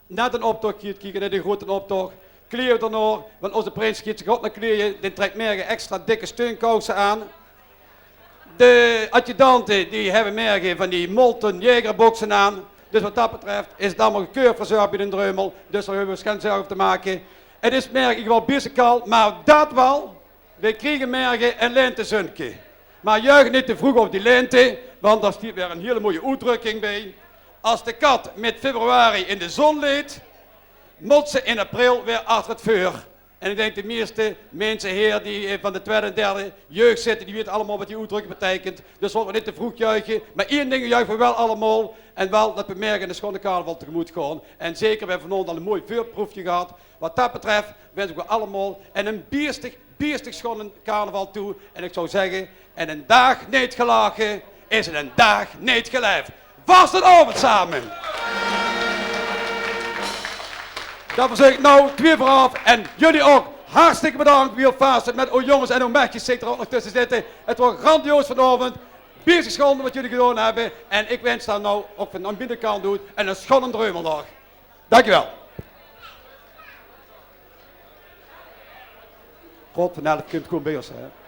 net een optocht gaat kijken, naar de grote optocht. Kleed er nog, want onze prins gaat zich ook naar kleden. Die trekt meer extra dikke steunkousen aan. De adjudanten die hebben meer van die molten jägerboksen aan. Dus wat dat betreft is het allemaal keurverzorgd bij de drummel. Dus daar hebben we geen zorgen over te maken. Het is merk ik wel best koud, maar dat wel. We krijgen merken en lentezunke. Maar juich niet te vroeg op die lente, want daar staat weer een hele mooie uitdrukking bij. Als de kat met februari in de zon leed, moet ze in april weer achter het vuur. En ik denk de meeste mensen hier die van de tweede en derde jeugd zitten, die weten allemaal wat die uitdrukking betekent. Dus we niet te vroeg juichen. Maar één ding juichen we wel allemaal. En wel dat we merken de schone carnaval tegemoet gaan. En zeker, we hebben vanavond al een mooi vuurproefje gehad. Wat dat betreft wens ik we allemaal en een bierstig schone carnaval toe. En ik zou zeggen, en een dag niet gelachen is het een dag niet geleefd. Vast een avond samen! Dat verzoek ik nou, twee vooraf. En jullie ook. Hartstikke bedankt. Wie vast met o jongens en o meisjes zit er ook nog tussen zitten. Het wordt grandioos vanavond. Bezig schoon wat jullie gedaan hebben. En ik wens dan nou ook van de binnenkant doen. En een schone dreumeldag. Dankjewel. God van 11 kunt gewoon bij ons, hè.